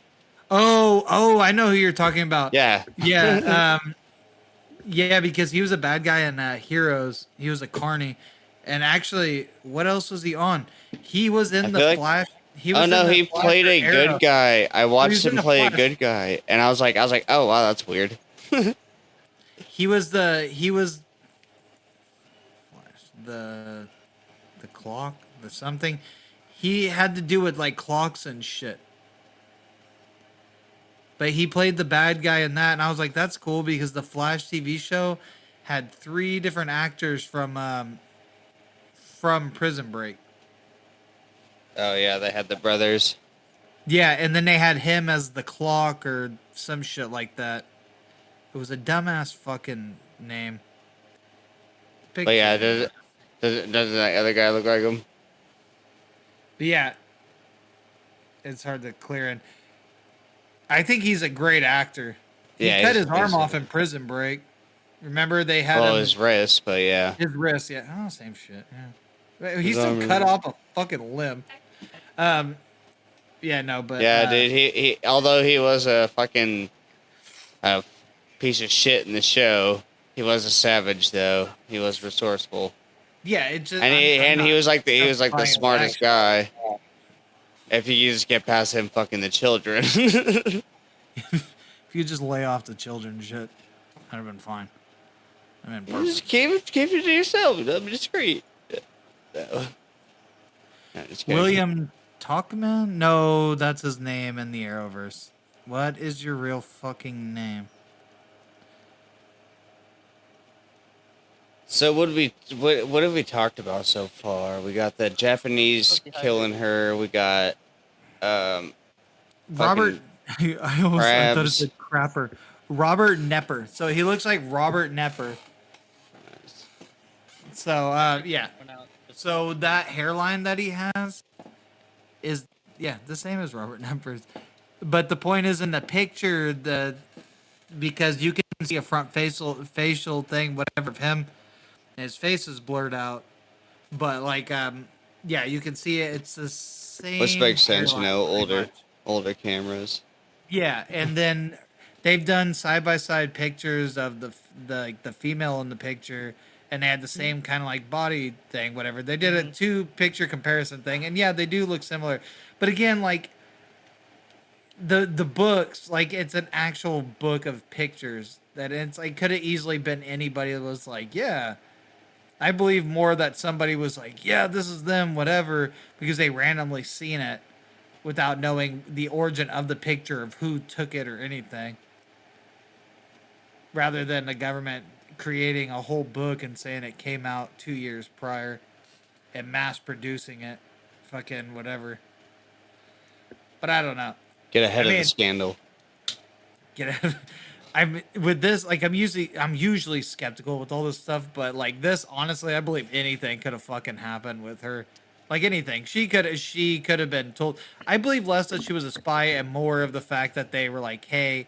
Oh, I know who you're talking about. Yeah. Yeah, yeah, because he was a bad guy in Heroes. He was a carny, and actually, what else was he on? He was in I the feel like- Flash. He was Oh in no, the he Flash played or a Arrow. good guy. I watched was in him the play a Flash. good guy, and I was like, oh wow, that's weird. He was the the clock, the something. He had to do with like clocks and shit. But he played the bad guy in that, and I was like, that's cool because the Flash TV show had 3 different actors from Prison Break. Oh yeah, they had the brothers. Yeah, and then they had him as the clock or some shit like that. It was a dumbass fucking name. But yeah, doesn't that other guy look like him? But yeah, it's hard to clear in. I think he's a great actor. He Yeah, cut he's- his arm he's- off in Prison Break. Remember they had Well, him, his wrist, but yeah. his wrist. Yeah, oh, same shit. Yeah, he His still arm- cut off a fucking limb. Yeah, no, but Yeah, dude. He although he was a fucking piece of shit in the show, he was a savage though. He was resourceful, yeah, it just and he was like he was like the justifying his smartest guy. If you just get past him fucking the children. If you just lay off the children shit, I'd have been fine. I mean, You just keep it to yourself. I'm discreet. No. No, just kidding. William Talkman? No, that's his name in the Arrowverse. What is your real fucking name? So what have we talked about so far? We got the Japanese killing her. We got Robert. I almost I thought it crabs. said crapper. Robert Nepper. So he looks like Robert Nepper. So yeah. So that hairline that he has is the same as Robert Nepper's. But the point is in the picture because you can see a front facial thing whatever of him. And his face is blurred out. But like yeah, you can see it. It's the same. Which makes sense, you hairline, know, pretty much. older cameras. Yeah, and then they've done side by side pictures of the female in the picture, and they had the same kind of like body thing, whatever. They did a 2 picture comparison thing, and yeah, they do look similar. But again, like the books, like it's an actual book of pictures that it's like could have easily been anybody that was like, yeah. I believe more that somebody was like, yeah, this is them, whatever, because they randomly seen it without knowing the origin of the picture of who took it or anything. Rather than the government creating a whole book and saying it came out 2 years prior and mass producing it. Fucking whatever. But I don't know. Get ahead I of mean- the scandal. Get out. I'm with this, like I'm usually skeptical with all this stuff, but like this, honestly, I believe anything could have fucking happened with her. Like anything. She could have been told. I believe less that she was a spy and more of the fact that they were like, hey,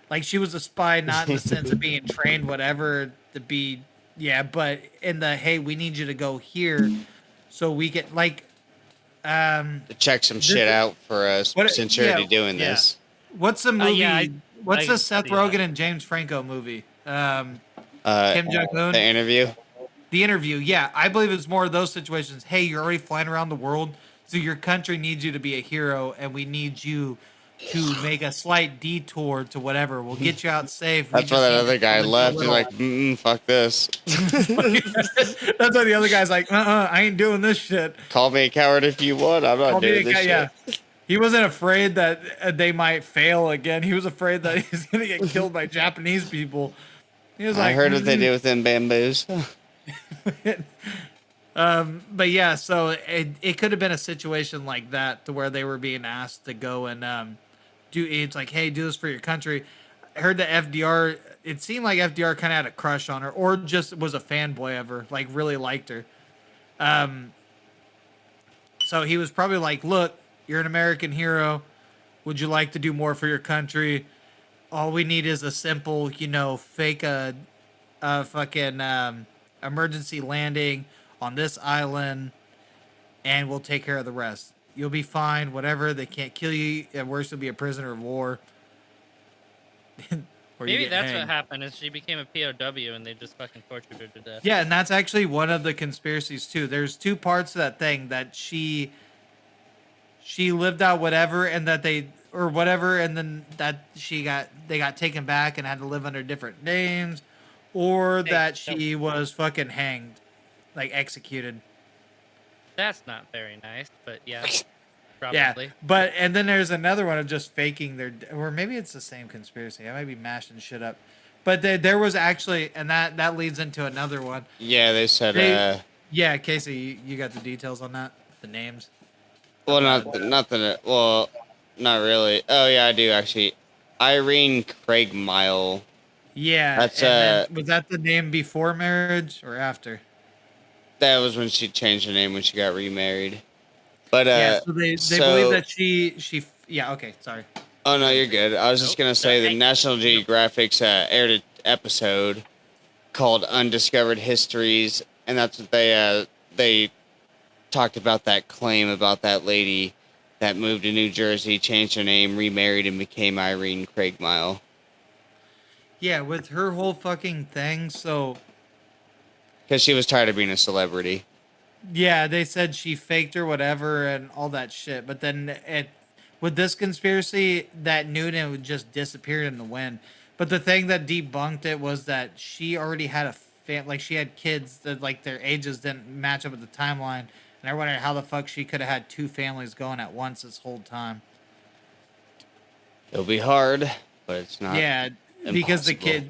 like she was a spy, not in the sense of being trained, whatever, to be, yeah, but in the, hey, we need you to go here so we can, like, To check some shit out for us What- since you're yeah, already doing yeah. this. What's the movie? Yeah, What's I the can Seth see Rogen that. and James Franco movie? Kim Jong The Un. interview. The Interview. Yeah, I believe it's more of those situations. Hey, you're already flying around the world, so your country needs you to be a hero, and we need you to make a slight detour to whatever. We'll get you out safe. We That's why just that need other you guy to do a left. He's little. like, fuck this. That's why the other guy's like, I ain't doing this shit. Call me a coward if you want. I'm not Call me doing a this guy. shit. Yeah. He wasn't afraid that they might fail again. He was afraid that he's going to get killed by Japanese people. He was I like, heard what they do with them bamboos. but yeah, so it could have been a situation like that to where they were being asked to go and do. It's like, hey, do this for your country. I heard that FDR. It seemed like FDR kind of had a crush on her, or just was a fanboy of her, like really liked her. So he was probably like, look, you're an American hero. Would you like to do more for your country? All we need is a simple, fake fucking emergency landing on this island, and we'll take care of the rest. You'll be fine. Whatever. They can't kill you. At worst, you'll be a prisoner of war. Or you Maybe get that's what hanged. happened. Is she became a POW and they just fucking tortured her to death. Yeah, and that's actually one of the conspiracies too. There's two parts to that thing that she lived out whatever, and that they or whatever, and then that they got taken back and had to live under different names, or Hey, that nope. she was fucking hanged, like executed. That's not very nice, but yeah, Yeah, probably. but and then there's another one of just faking their, or maybe it's the same conspiracy. I might be mashing shit up, but there was actually, and that leads into another one. Yeah, they said, They, yeah, Casey, you got the details on that, the names. well, Of, well, not really. Oh, yeah, I do actually. Irene Craig Mile. yeah, That's, and then was that the name before marriage or after? that was when she changed her name when she got remarried. But, Yeah, so they believe that she yeah, okay, sorry. oh, no, you're good. I was just Nope. gonna say the Hey, National Geographic's aired an episode called Undiscovered Histories, and that's what they talked about that claim about that lady that moved to New Jersey, changed her name, remarried, and became Irene Craig Mile. Yeah, with her whole fucking thing, so Because she was tired of being a celebrity. yeah, they said she faked or whatever and all that shit. But then with this conspiracy, that Newton would just disappear in the wind. But the thing that debunked it was that she already had like she had kids that like their ages didn't match up with the timeline. And I wondered how the fuck she could have had two families going at once this whole time. It'll be hard, but it's not. Yeah, because the impossible.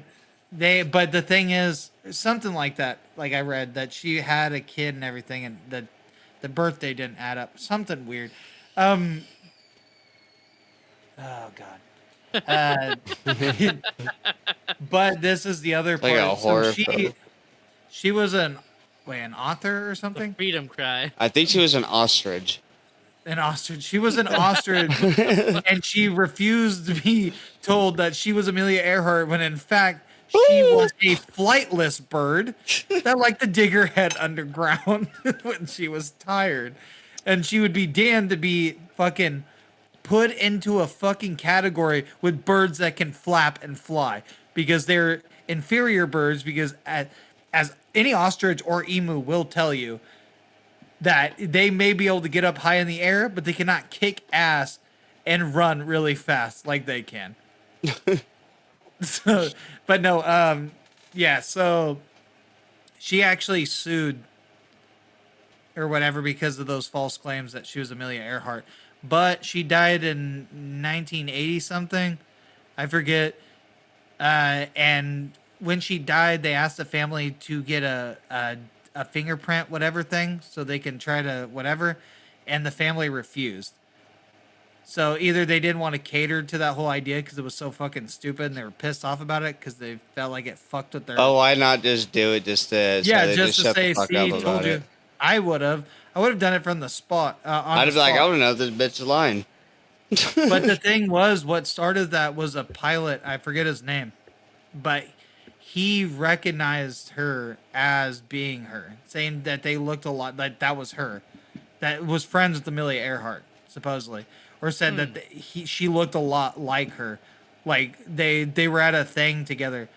kid, but the thing is, something like that. Like I read that she had a kid and everything, and the birthday didn't add up. Something weird. Um. Oh God. But this is the other Like a part. So horror film. she was an author or the something. freedom cry. I think she was an ostrich. An ostrich. She was an ostrich, and she refused to be told that she was Amelia Earhart when in fact she was a flightless bird that liked to dig her head underground when she was tired. And she would be damned to be fucking put into a fucking category with birds that can flap and fly because they're inferior birds because as any ostrich or emu will tell you, that they may be able to get up high in the air, but they cannot kick ass and run really fast like they can. So, but no, yeah. So she actually sued or whatever because of those false claims that she was Amelia Earhart. But she died in 1980 something. I forget. And when she died, they asked the family to get a fingerprint, whatever thing, so they can try to whatever, and the family refused. So either they didn't want to cater to that whole idea because it was so fucking stupid, and they were pissed off about it because they felt like it fucked with their. Oh, why not just do it? Just so Yeah, they just to shut say, the fuck see, up told about you. it. I would have. I would have done it from the spot. On I'd the be like, I spot. don't know if this bitch is lying. But the thing was, what started that was a pilot. I forget his name, but he recognized her as being her, saying that they looked a lot like that was her, that was friends with Amelia Earhart, supposedly, or said that she looked a lot like her Like they were at a thing together.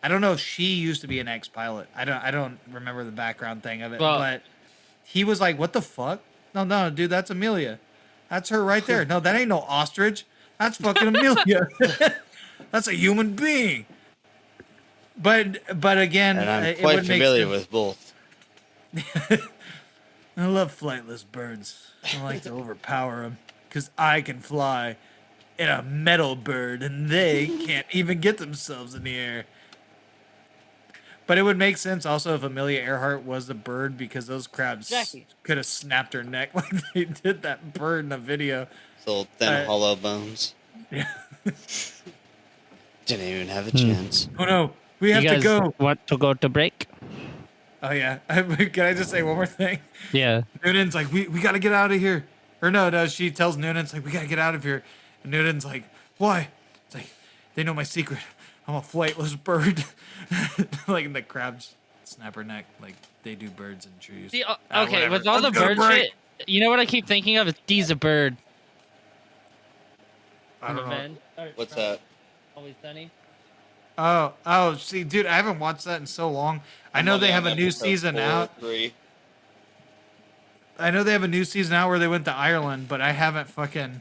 I don't know if she used to be an ex-pilot. I don't remember the background thing of it, Well, but he was like, "What the fuck? No, dude, that's Amelia. That's her right there. No, that ain't no ostrich. That's fucking Amelia. That's a human being." But again, And I'm it quite would make familiar sense. with both. I love flightless birds. I like to overpower them because I can fly, and a metal bird, and they can't even get themselves in the air. But it would make sense also if Amelia Earhart was a bird because those crabs Jackie. could have snapped her neck like they did that bird in the video. Those little thin, Uh, hollow bones. Yeah. Didn't even have a chance. Oh no, we You have to guys go. want to go to break? Oh yeah. Can I just say one more thing? Yeah. Noonan's like, we got to get out of here. Or no, she tells Noonan, it's like, we got to get out of here. And Noonan's like, why? It's like, they know my secret. I'm a flightless bird. Like, and the crabs snap her neck like they do birds and trees. See, Ah, okay, whatever. with all the Let's go to bird break. shit, you know what I keep thinking of? Is Dee's a bird. I don't know. What's that? Always Sunny. Oh, see, dude, I haven't watched that in so long. I know they have a new season out. 3. I know they have a new season out where they went to Ireland, but I haven't fucking.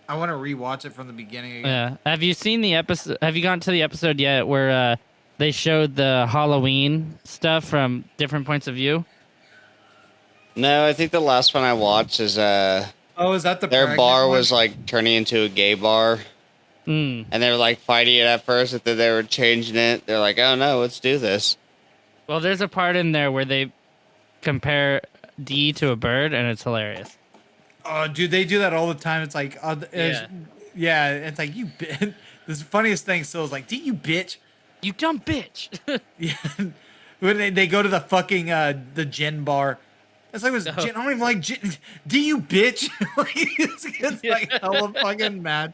I want to rewatch it from the beginning again. Yeah. Have you seen the episode? Have you gotten to the episode yet where they showed the Halloween stuff from different points of view? No, I think the last one I watched is Oh, is that the their pregnant bar one? was like turning into a gay bar, Mm. and they were like fighting it at first, and then they were changing it. They're like, "Oh no, let's do this." Well, there's a part in there where they compare Dee to a bird, and it's hilarious. Oh, dude, they do that all the time. It's like, yeah, it's like you. This funniest thing still is like, "Do you bitch?" You dumb bitch. Yeah, when they go to the fucking the gin bar. It's like it was gin. I don't even like gin. Do you bitch? Like, it's like hella fucking mad.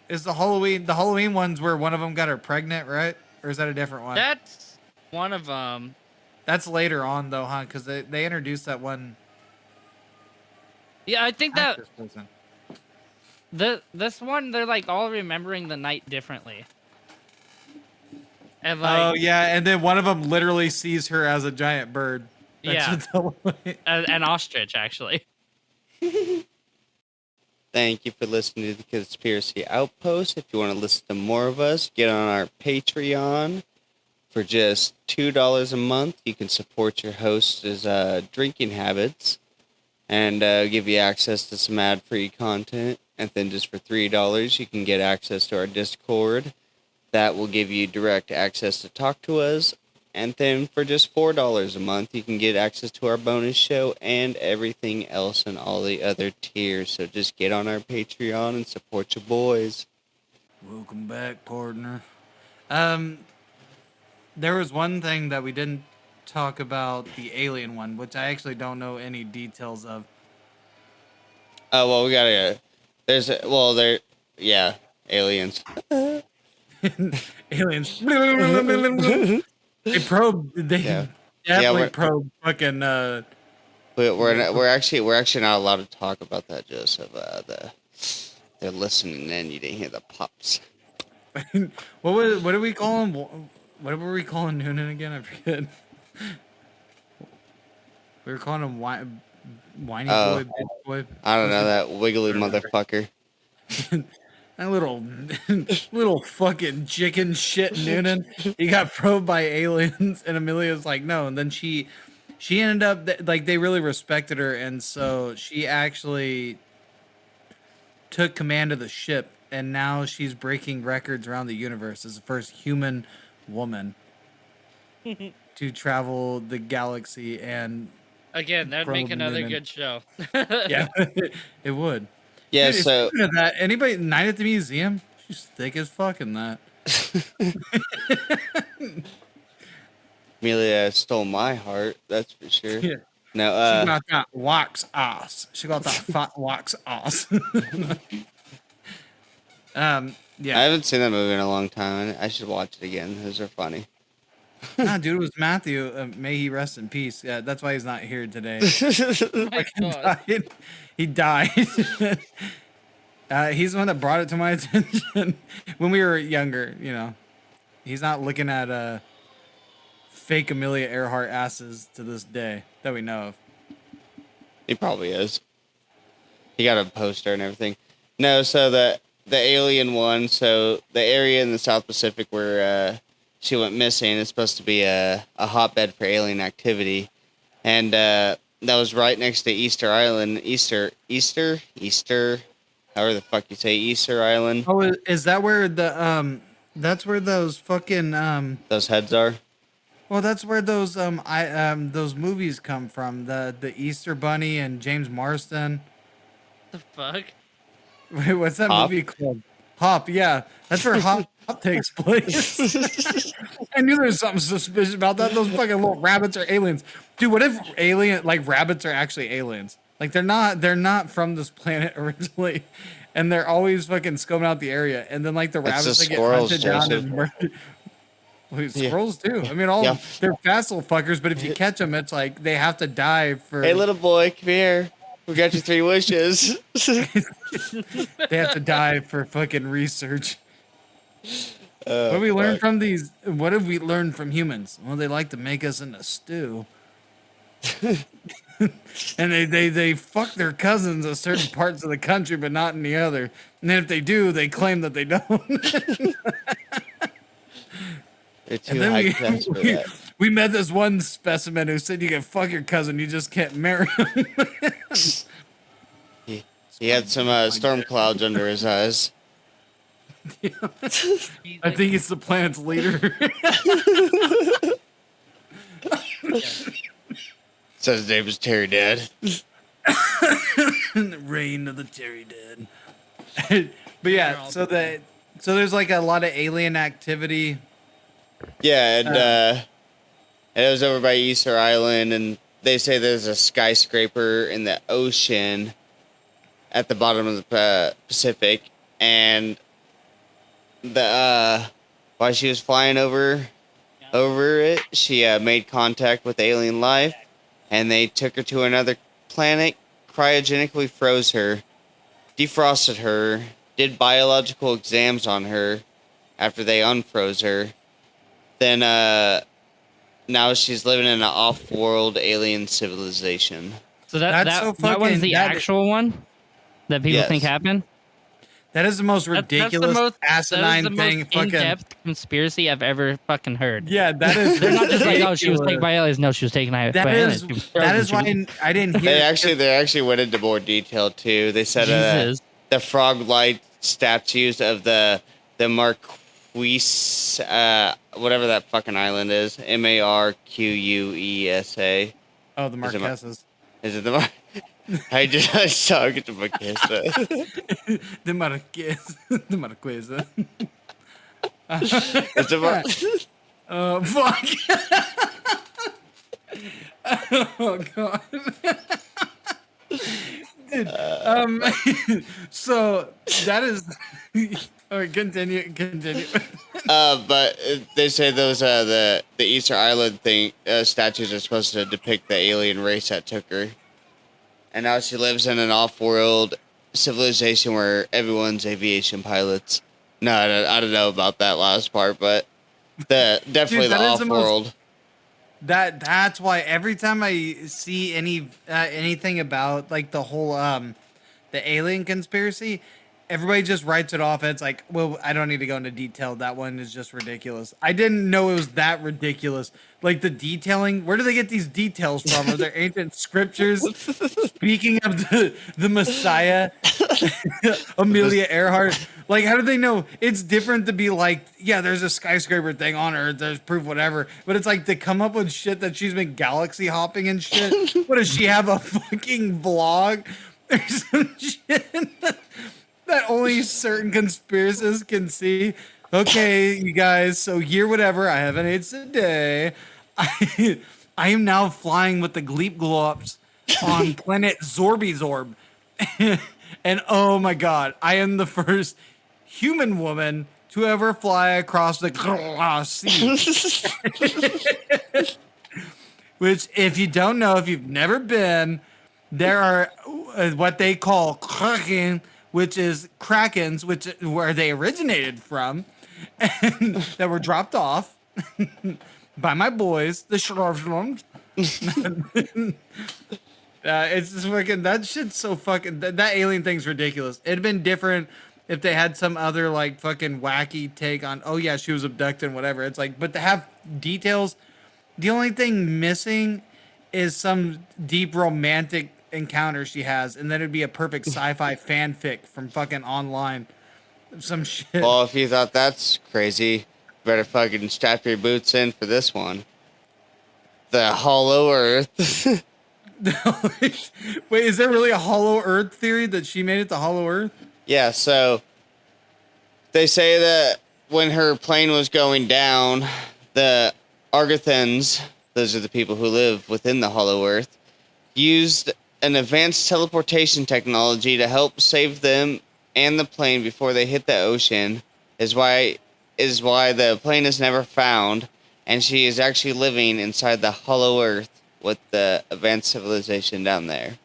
Is the Halloween ones where one of them got her pregnant, right? Or is that a different one? That's one of them. That's later on though, huh? Because they introduced that one. Yeah, I think that actress person. this one they're like all remembering the night differently. And like, Oh yeah, and then one of them literally sees her as a giant bird. Yeah. That's yeah. an ostrich actually. Thank you for listening to the Conspiracy Outpost. If you want to listen to more of us, get on our Patreon. For just $2 a month, you can support your host's drinking habits and give you access to some ad-free content. And then just for $3, you can get access to our Discord. That will give you direct access to talk to us. And then for just $4 a month, you can get access to our bonus show and everything else and all the other tiers. So just get on our Patreon and support your boys. Welcome back, partner. There was one thing that we didn't talk about, the alien one, which I actually don't know any details of. Oh, well, we gotta. Yeah, aliens. Aliens. They probed. They Yeah. definitely we're- probed fucking. We're actually not allowed to talk about that, Joseph. They're listening in. You didn't hear the pops. What do we call him? What were we calling Noonan again? I forget. We were calling him whiny Oh. boy, bitch boy. I don't know that wiggly motherfucker. That little fucking chicken shit Noonan. He got probed by aliens, and Amelia's like, no. And then she ended up like they really respected her, and so she actually took command of the ship, and now she's breaking records around the universe as the first human woman to travel the galaxy. And Again, that'd make Probably another Noonan. good show. yeah, it would. Yeah, Dude, so speaking of that, anybody Night at the Museum? She's thick as fuck in that. Amelia stole my heart. That's for sure. Yeah. No, She got that wax ass. She got that fat wax ass. I Yeah. haven't seen that movie in a long time. I should watch it again. Those are funny. Nah, dude, it was Matthew. May he rest in peace. Yeah, that's why he's not here today. My God. He died. He's the one that brought it to my attention when we were younger. You know, he's not looking at fake Amelia Earhart asses to this day that we know of. He probably is. He got a poster and everything. No, so the alien one. So the area in the South Pacific where she went missing is supposed to be a hotbed for alien activity, and that was right next to Easter Island. Easter, however the fuck you say Easter Island. Oh, is that where the That's where those fucking Those heads are. Well, that's where those movies come from. The Easter Bunny and James Marsden. The fuck? Wait, what's that Hop? movie called? Hop. Yeah, that's where Hop takes place. I knew there was something suspicious about that. Those fucking little rabbits are aliens, dude. What if rabbits are actually aliens? Like they're not from this planet originally, and they're always fucking scoping out the area. And then like the It's rabbits the that get squirrels, hunted down Joseph. and murdered. Well, Yeah. squirrels too. I mean, Yeah. they're fast little fuckers, but if you catch them, it's like they have to die for. Hey, little boy, come here. We got your 3 wishes. They have to die for fucking research. What have we learned fuck. from these? What have we learned from humans? Well, they like to make us into stew. And they fuck their cousins in certain parts of the country, but not in the other. And then if they do, they claim that they don't. You're too And then high class for that. we met this one specimen who said you can fuck your cousin, you just can't marry him. He had some storm clouds under his eyes. I think he's the planet's leader. Says his name was Terry Dad. Reign of the Terry Dead. But yeah, so there's like a lot of alien activity. Yeah, and it was over by Easter Island, and they say there's a skyscraper in the ocean at the bottom of the Pacific, and while she was flying over it, she made contact with alien life, and they took her to another planet, cryogenically froze her, defrosted her, did biological exams on her after they unfroze her. Then now she's living in an off-world alien civilization. So That's that so that one's fucking- the that- actual one that people Yes. think happened. That is the most ridiculous, asinine thing. Most Fucking in-depth conspiracy I've ever fucking heard. yeah, that is. They're not just like, oh, she was taken ridiculous. by aliens. No, she was taken by That aliens. is She was that frozen. is She was- why I didn't hear. They actually went into more detail too. They said Jesus. the frog-like statues of the Marquise, whatever that fucking island is, Marquesa. Oh, the Is it Marquesas. Is it the Mar? I suck at the Marquesa. The Marquez. The Marquesa. It's the Mar- Fuck. Oh god. Dude, so that is. All right, continue. But they say those the Easter Island statues are supposed to depict the alien race that took her, and now she lives in an off-world civilization where everyone's aviation pilots. No, I don't know about that last part, but definitely Dude, the that is the most- off-world. That's why every time I see anything about like the whole the alien conspiracy, everybody just writes it off. It's like, well, I don't need to go into detail. That one is just ridiculous. I didn't know it was that ridiculous. Like the detailing, where do they get these details from? Are there ancient scriptures? Speaking of the Messiah, Amelia Earhart, like how do they know? It's different to be like, yeah, there's a skyscraper thing on Earth, there's proof, whatever. But it's like to come up with shit that she's been galaxy hopping and shit. What does she have, a fucking vlog or some shit that only certain conspiracists can see? Okay, you guys, so year whatever, I haven't ate today. I am now flying with the Gleep Glops on planet Zorbizorb. And oh my god, I am the first human woman to ever fly across the sea. Which, if you don't know, if you've never been, there are what they call which is krakens, which where they originated from, and that were dropped off by my boys, the Schlarflums. It's just fucking that shit's so fucking that alien thing's ridiculous. It'd been different if they had some other like fucking wacky take on. Oh yeah, she was abducted and whatever. It's like, but to have details, the only thing missing is some deep romantic encounter she has, and then it'd be a perfect sci-fi fanfic from fucking online. Some shit. Well, if you thought that's crazy, better fucking strap your boots in for this one. The Hollow Earth. Wait, is there really a Hollow Earth theory that she made it to Hollow Earth? Yeah, so they say that when her plane was going down, the Argothans, those are the people who live within the Hollow Earth, used an advanced teleportation technology to help save them and the plane before they hit the ocean. Is why the plane is never found, and she is actually living inside the Hollow Earth with the advanced civilization down there.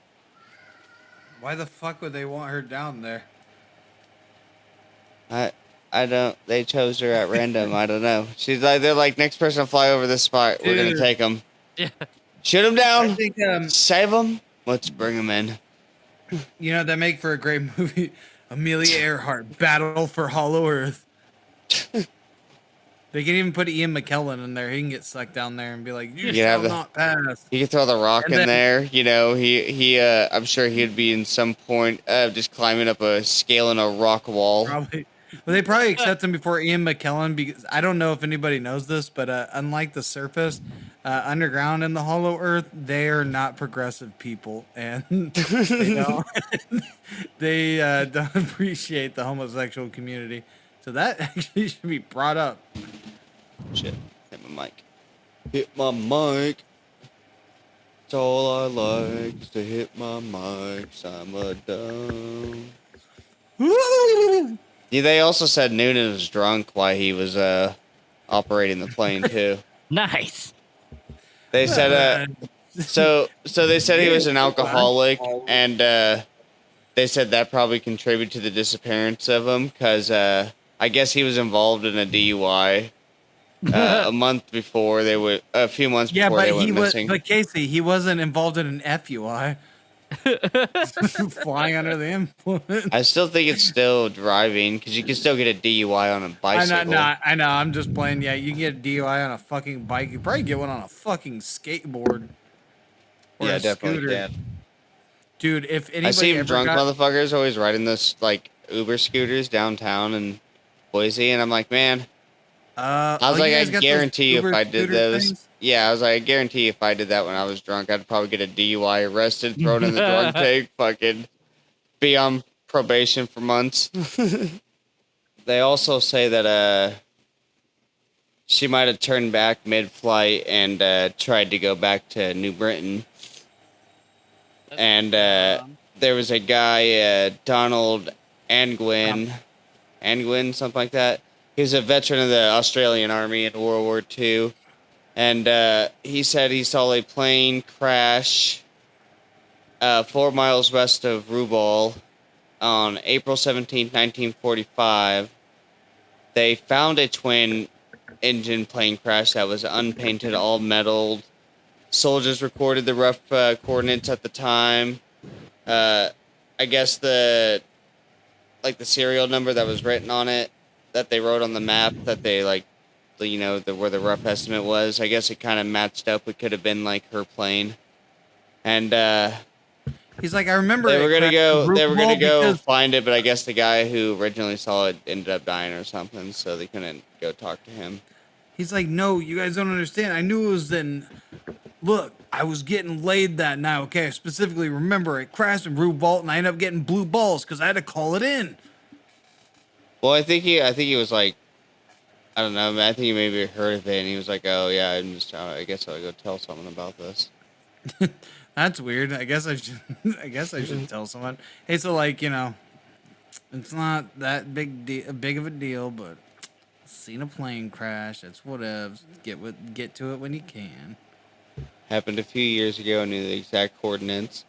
Why the fuck would they want her down there? I don't. They chose her at random. I don't know. She's like, they're like, next person to fly over this spot, we're gonna Dude. take them. Yeah. Shoot them I down. think Save them. Let's bring them in. that make for a great movie. Amelia Earhart, Battle for Hollow Earth. They can even put Ian McKellen in there. He can get sucked down there and be like, "You Yeah, shall not pass." You could throw the rock And in then- there. You know, I'm sure he'd be in some point just climbing up a scaling a rock wall. Probably. Well, they probably accept him before Ian McKellen because I don't know if anybody knows this, but unlike the surface, underground in the Hollow Earth, they are not progressive people, and they don't, they don't appreciate the homosexual community. So that actually should be brought up. Shit. Hit my mic. Hit my mic. It's all I like is to hit my mics. I'm a dumb. Yeah, they also said Noonan was drunk while he was operating the plane too. Nice. They said so they said he was an alcoholic, and they said that probably contributed to the disappearance of him because I guess he was involved in a DUI a month before a few months Yeah, before they but went he was, missing. but Casey, he wasn't involved in an FUI. Flying under the influence. I still think it's still driving because you can still get a DUI on a bicycle. I know. I'm just playing. Yeah, you can get a DUI on a fucking bike. You probably get one on a fucking skateboard. Or Yeah, a definitely scooter. can. Dude, if anybody I see ever drunk got, motherfuckers always riding those like Uber scooters downtown in Boise, and I'm like, man, I was like, I guarantee if I did those. Things? Yeah, I was like, I guarantee if I did that when I was drunk, I'd probably get a DUI, arrested, thrown in the drunk tank, fucking be on probation for months. They also say that she might have turned back mid-flight and tried to go back to New Britain. And there was a guy, Donald Angwin, something like that. He was a veteran of the Australian Army in World War II. And he said he saw a plane crash 4 miles west of Rubal on April 17th, 1945. They found a twin-engine plane crash that was unpainted, all metal. Soldiers recorded the rough coordinates at the time. I guess the serial number that was written on it, that they wrote on the map, that they where the rough estimate was. I guess it kind of matched up. It could have been like her plane, and He's like, I remember. they were gonna go. They were gonna go because- find it, but I guess the guy who originally saw it ended up dying or something, so they couldn't go talk to him. He's like, no, you guys don't understand. I knew it was then. Look, I was getting laid that night. Okay, I specifically remember it crashed in Rue Vault, and I ended up getting blue balls because I had to call it in. Well, I think he was like, I don't know. I think he maybe heard of it, and he was like, "Oh yeah, I guess I'll go tell someone about this." That's weird. I guess I should. I guess I should tell someone. Hey, so like it's not that big of a deal, but seen a plane crash. That's whatever. Get to it when you can. Happened a few years ago. I knew the exact coordinates.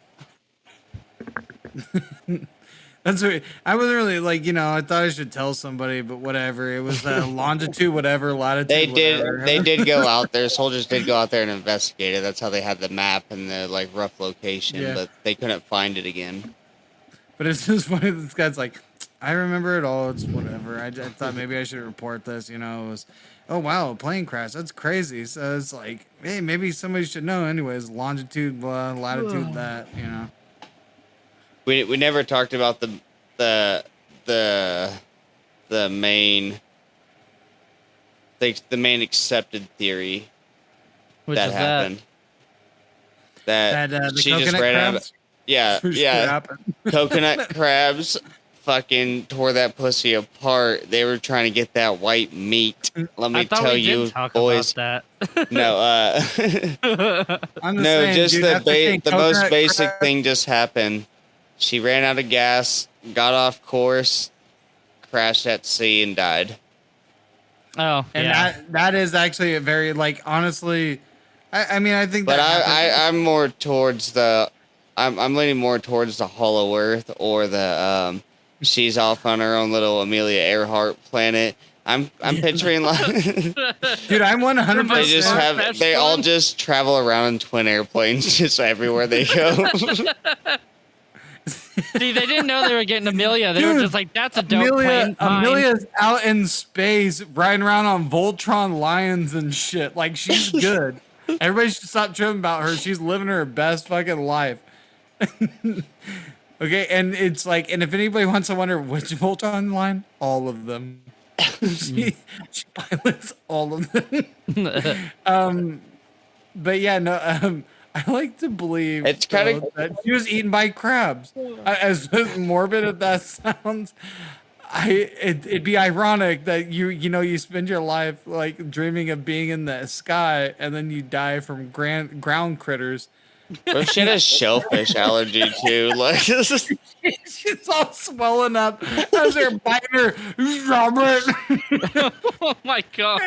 That's what I wasn't really like, I thought I should tell somebody, but whatever. It was longitude, whatever, They latitude, did. They whatever. did go out there. Soldiers did go out there and investigate it. That's how they had the map and the like rough location, Yeah. but they couldn't find it again. But it's just funny. This guy's like, I remember it all. It's whatever. I thought maybe I should report this. It was, oh wow, a plane crash. That's crazy. So it's like, hey, maybe somebody should know. Anyways, longitude, blah, latitude, that. We never talked about the the the main the main accepted theory Which that is happened. That, The she just coconut ran out. crabs. Yeah, Shit yeah. happened. Coconut crabs fucking tore that pussy apart. They were trying to get that white meat. Let me I thought tell we you, did talk boys. about that. No, I'm just no, saying, just dude, the that's thing, the most coconut basic crabs- thing just happened. She ran out of gas, got off course, crashed at sea, and died. Oh, And yeah. that is actually a very like honestly, I mean I think But that happens. I'm more towards I'm leaning more towards the Hollow Earth or the she's off on her own little Amelia Earhart planet. I'm picturing like Dude, I'm 100. they just Smart have fetch they all one? just travel around in twin airplanes just everywhere they go. See, they didn't know they were getting Amelia. They were Dude, just like, that's a dope plane. Mine. Amelia's out in space riding around on Voltron lions and shit. Like she's good. Everybody should stop tripping about her. She's living her best fucking life. Okay, and it's like, and if anybody wants to wonder which Voltron line, all of them. She pilots all of them. But yeah, no. I like to believe It's kinda- that she was eaten by crabs. As morbid as that sounds, it'd be ironic that you spend your life like dreaming of being in the sky and then you die from ground critters. What if she had a shellfish allergy too? Like She's all swelling up as they're biting her. Robert. Oh my god.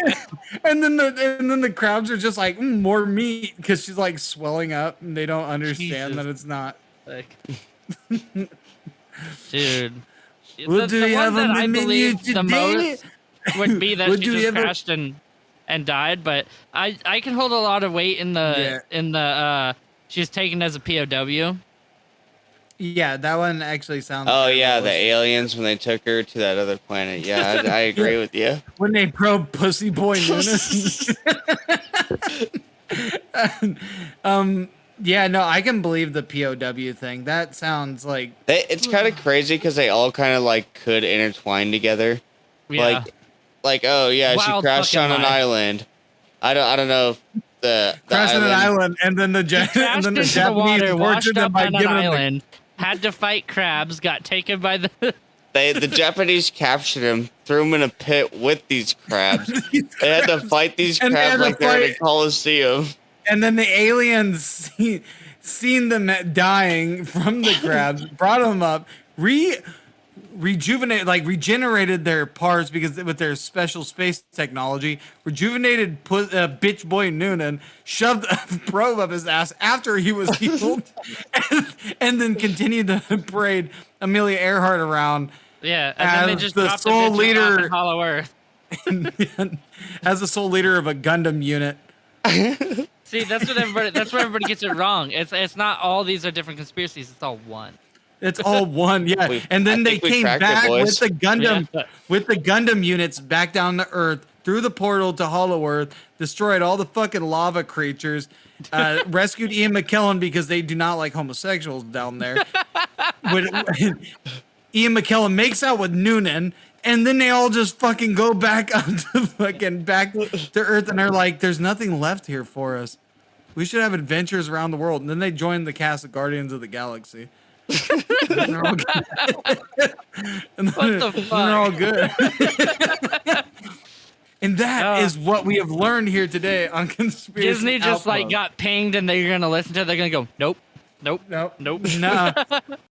And then the crabs are just like more meat because she's like swelling up and they don't understand Jesus. that it's not. Like, dude. What do we have one on that the I menu believe the today? most would be that What she do we just ever- crashed and died, but I can hold a lot of weight in the she was taken as a POW. Yeah, that one actually sounds. oh very yeah, the realistic. aliens when they took her to that other planet. Yeah, I agree with you. When they probe Pussy Boy Nunes. Yeah, no, I can believe the POW thing. That sounds like It's kind of crazy because they all kind of like could intertwine together. Yeah. Like oh yeah, she Wild crashed on fucking an lie. island. I don't know if the crashing an island, and then the He crashed into the Japanese water, washed tortured them up by on an giving them. island, had to fight crabs, got taken by the the Japanese captured him, threw him in a pit with these crabs. They had to fight these And they had crabs to like they're in a fight- Coliseum. And then the aliens seen them dying from the crabs, brought them up, regenerated their parts because with their special space technology, rejuvenated bitch boy Noonan, shoved a probe up his ass after he was healed, and then continued to parade Amelia Earhart around yeah, and then they As just the dropped the sole bitch leader- off in Hollow Earth. as the sole leader of a Gundam unit. See, that's where everybody gets it wrong. It's not all these are different conspiracies. It's all one. It's all one, yeah. And then I they think we came cracked it, back boys. with the Gundam, Yeah. with the Gundam units back down to Earth through the portal to Hollow Earth, destroyed all the fucking lava creatures, rescued Ian McKellen because they do not like homosexuals down there. Ian McKellen makes out with Noonan, and then they all just fucking go back up to back to Earth, and they're like, "There's nothing left here for us. We should have adventures around the world." And then they join the cast of Guardians of the Galaxy. And they're all good. And What the then they're all good. And that is what we have learned here today on Conspiracy Disney just like Outpost. got pinged and they're gonna listen to it. They're gonna go, nope, nope, Nope. nope. Nah.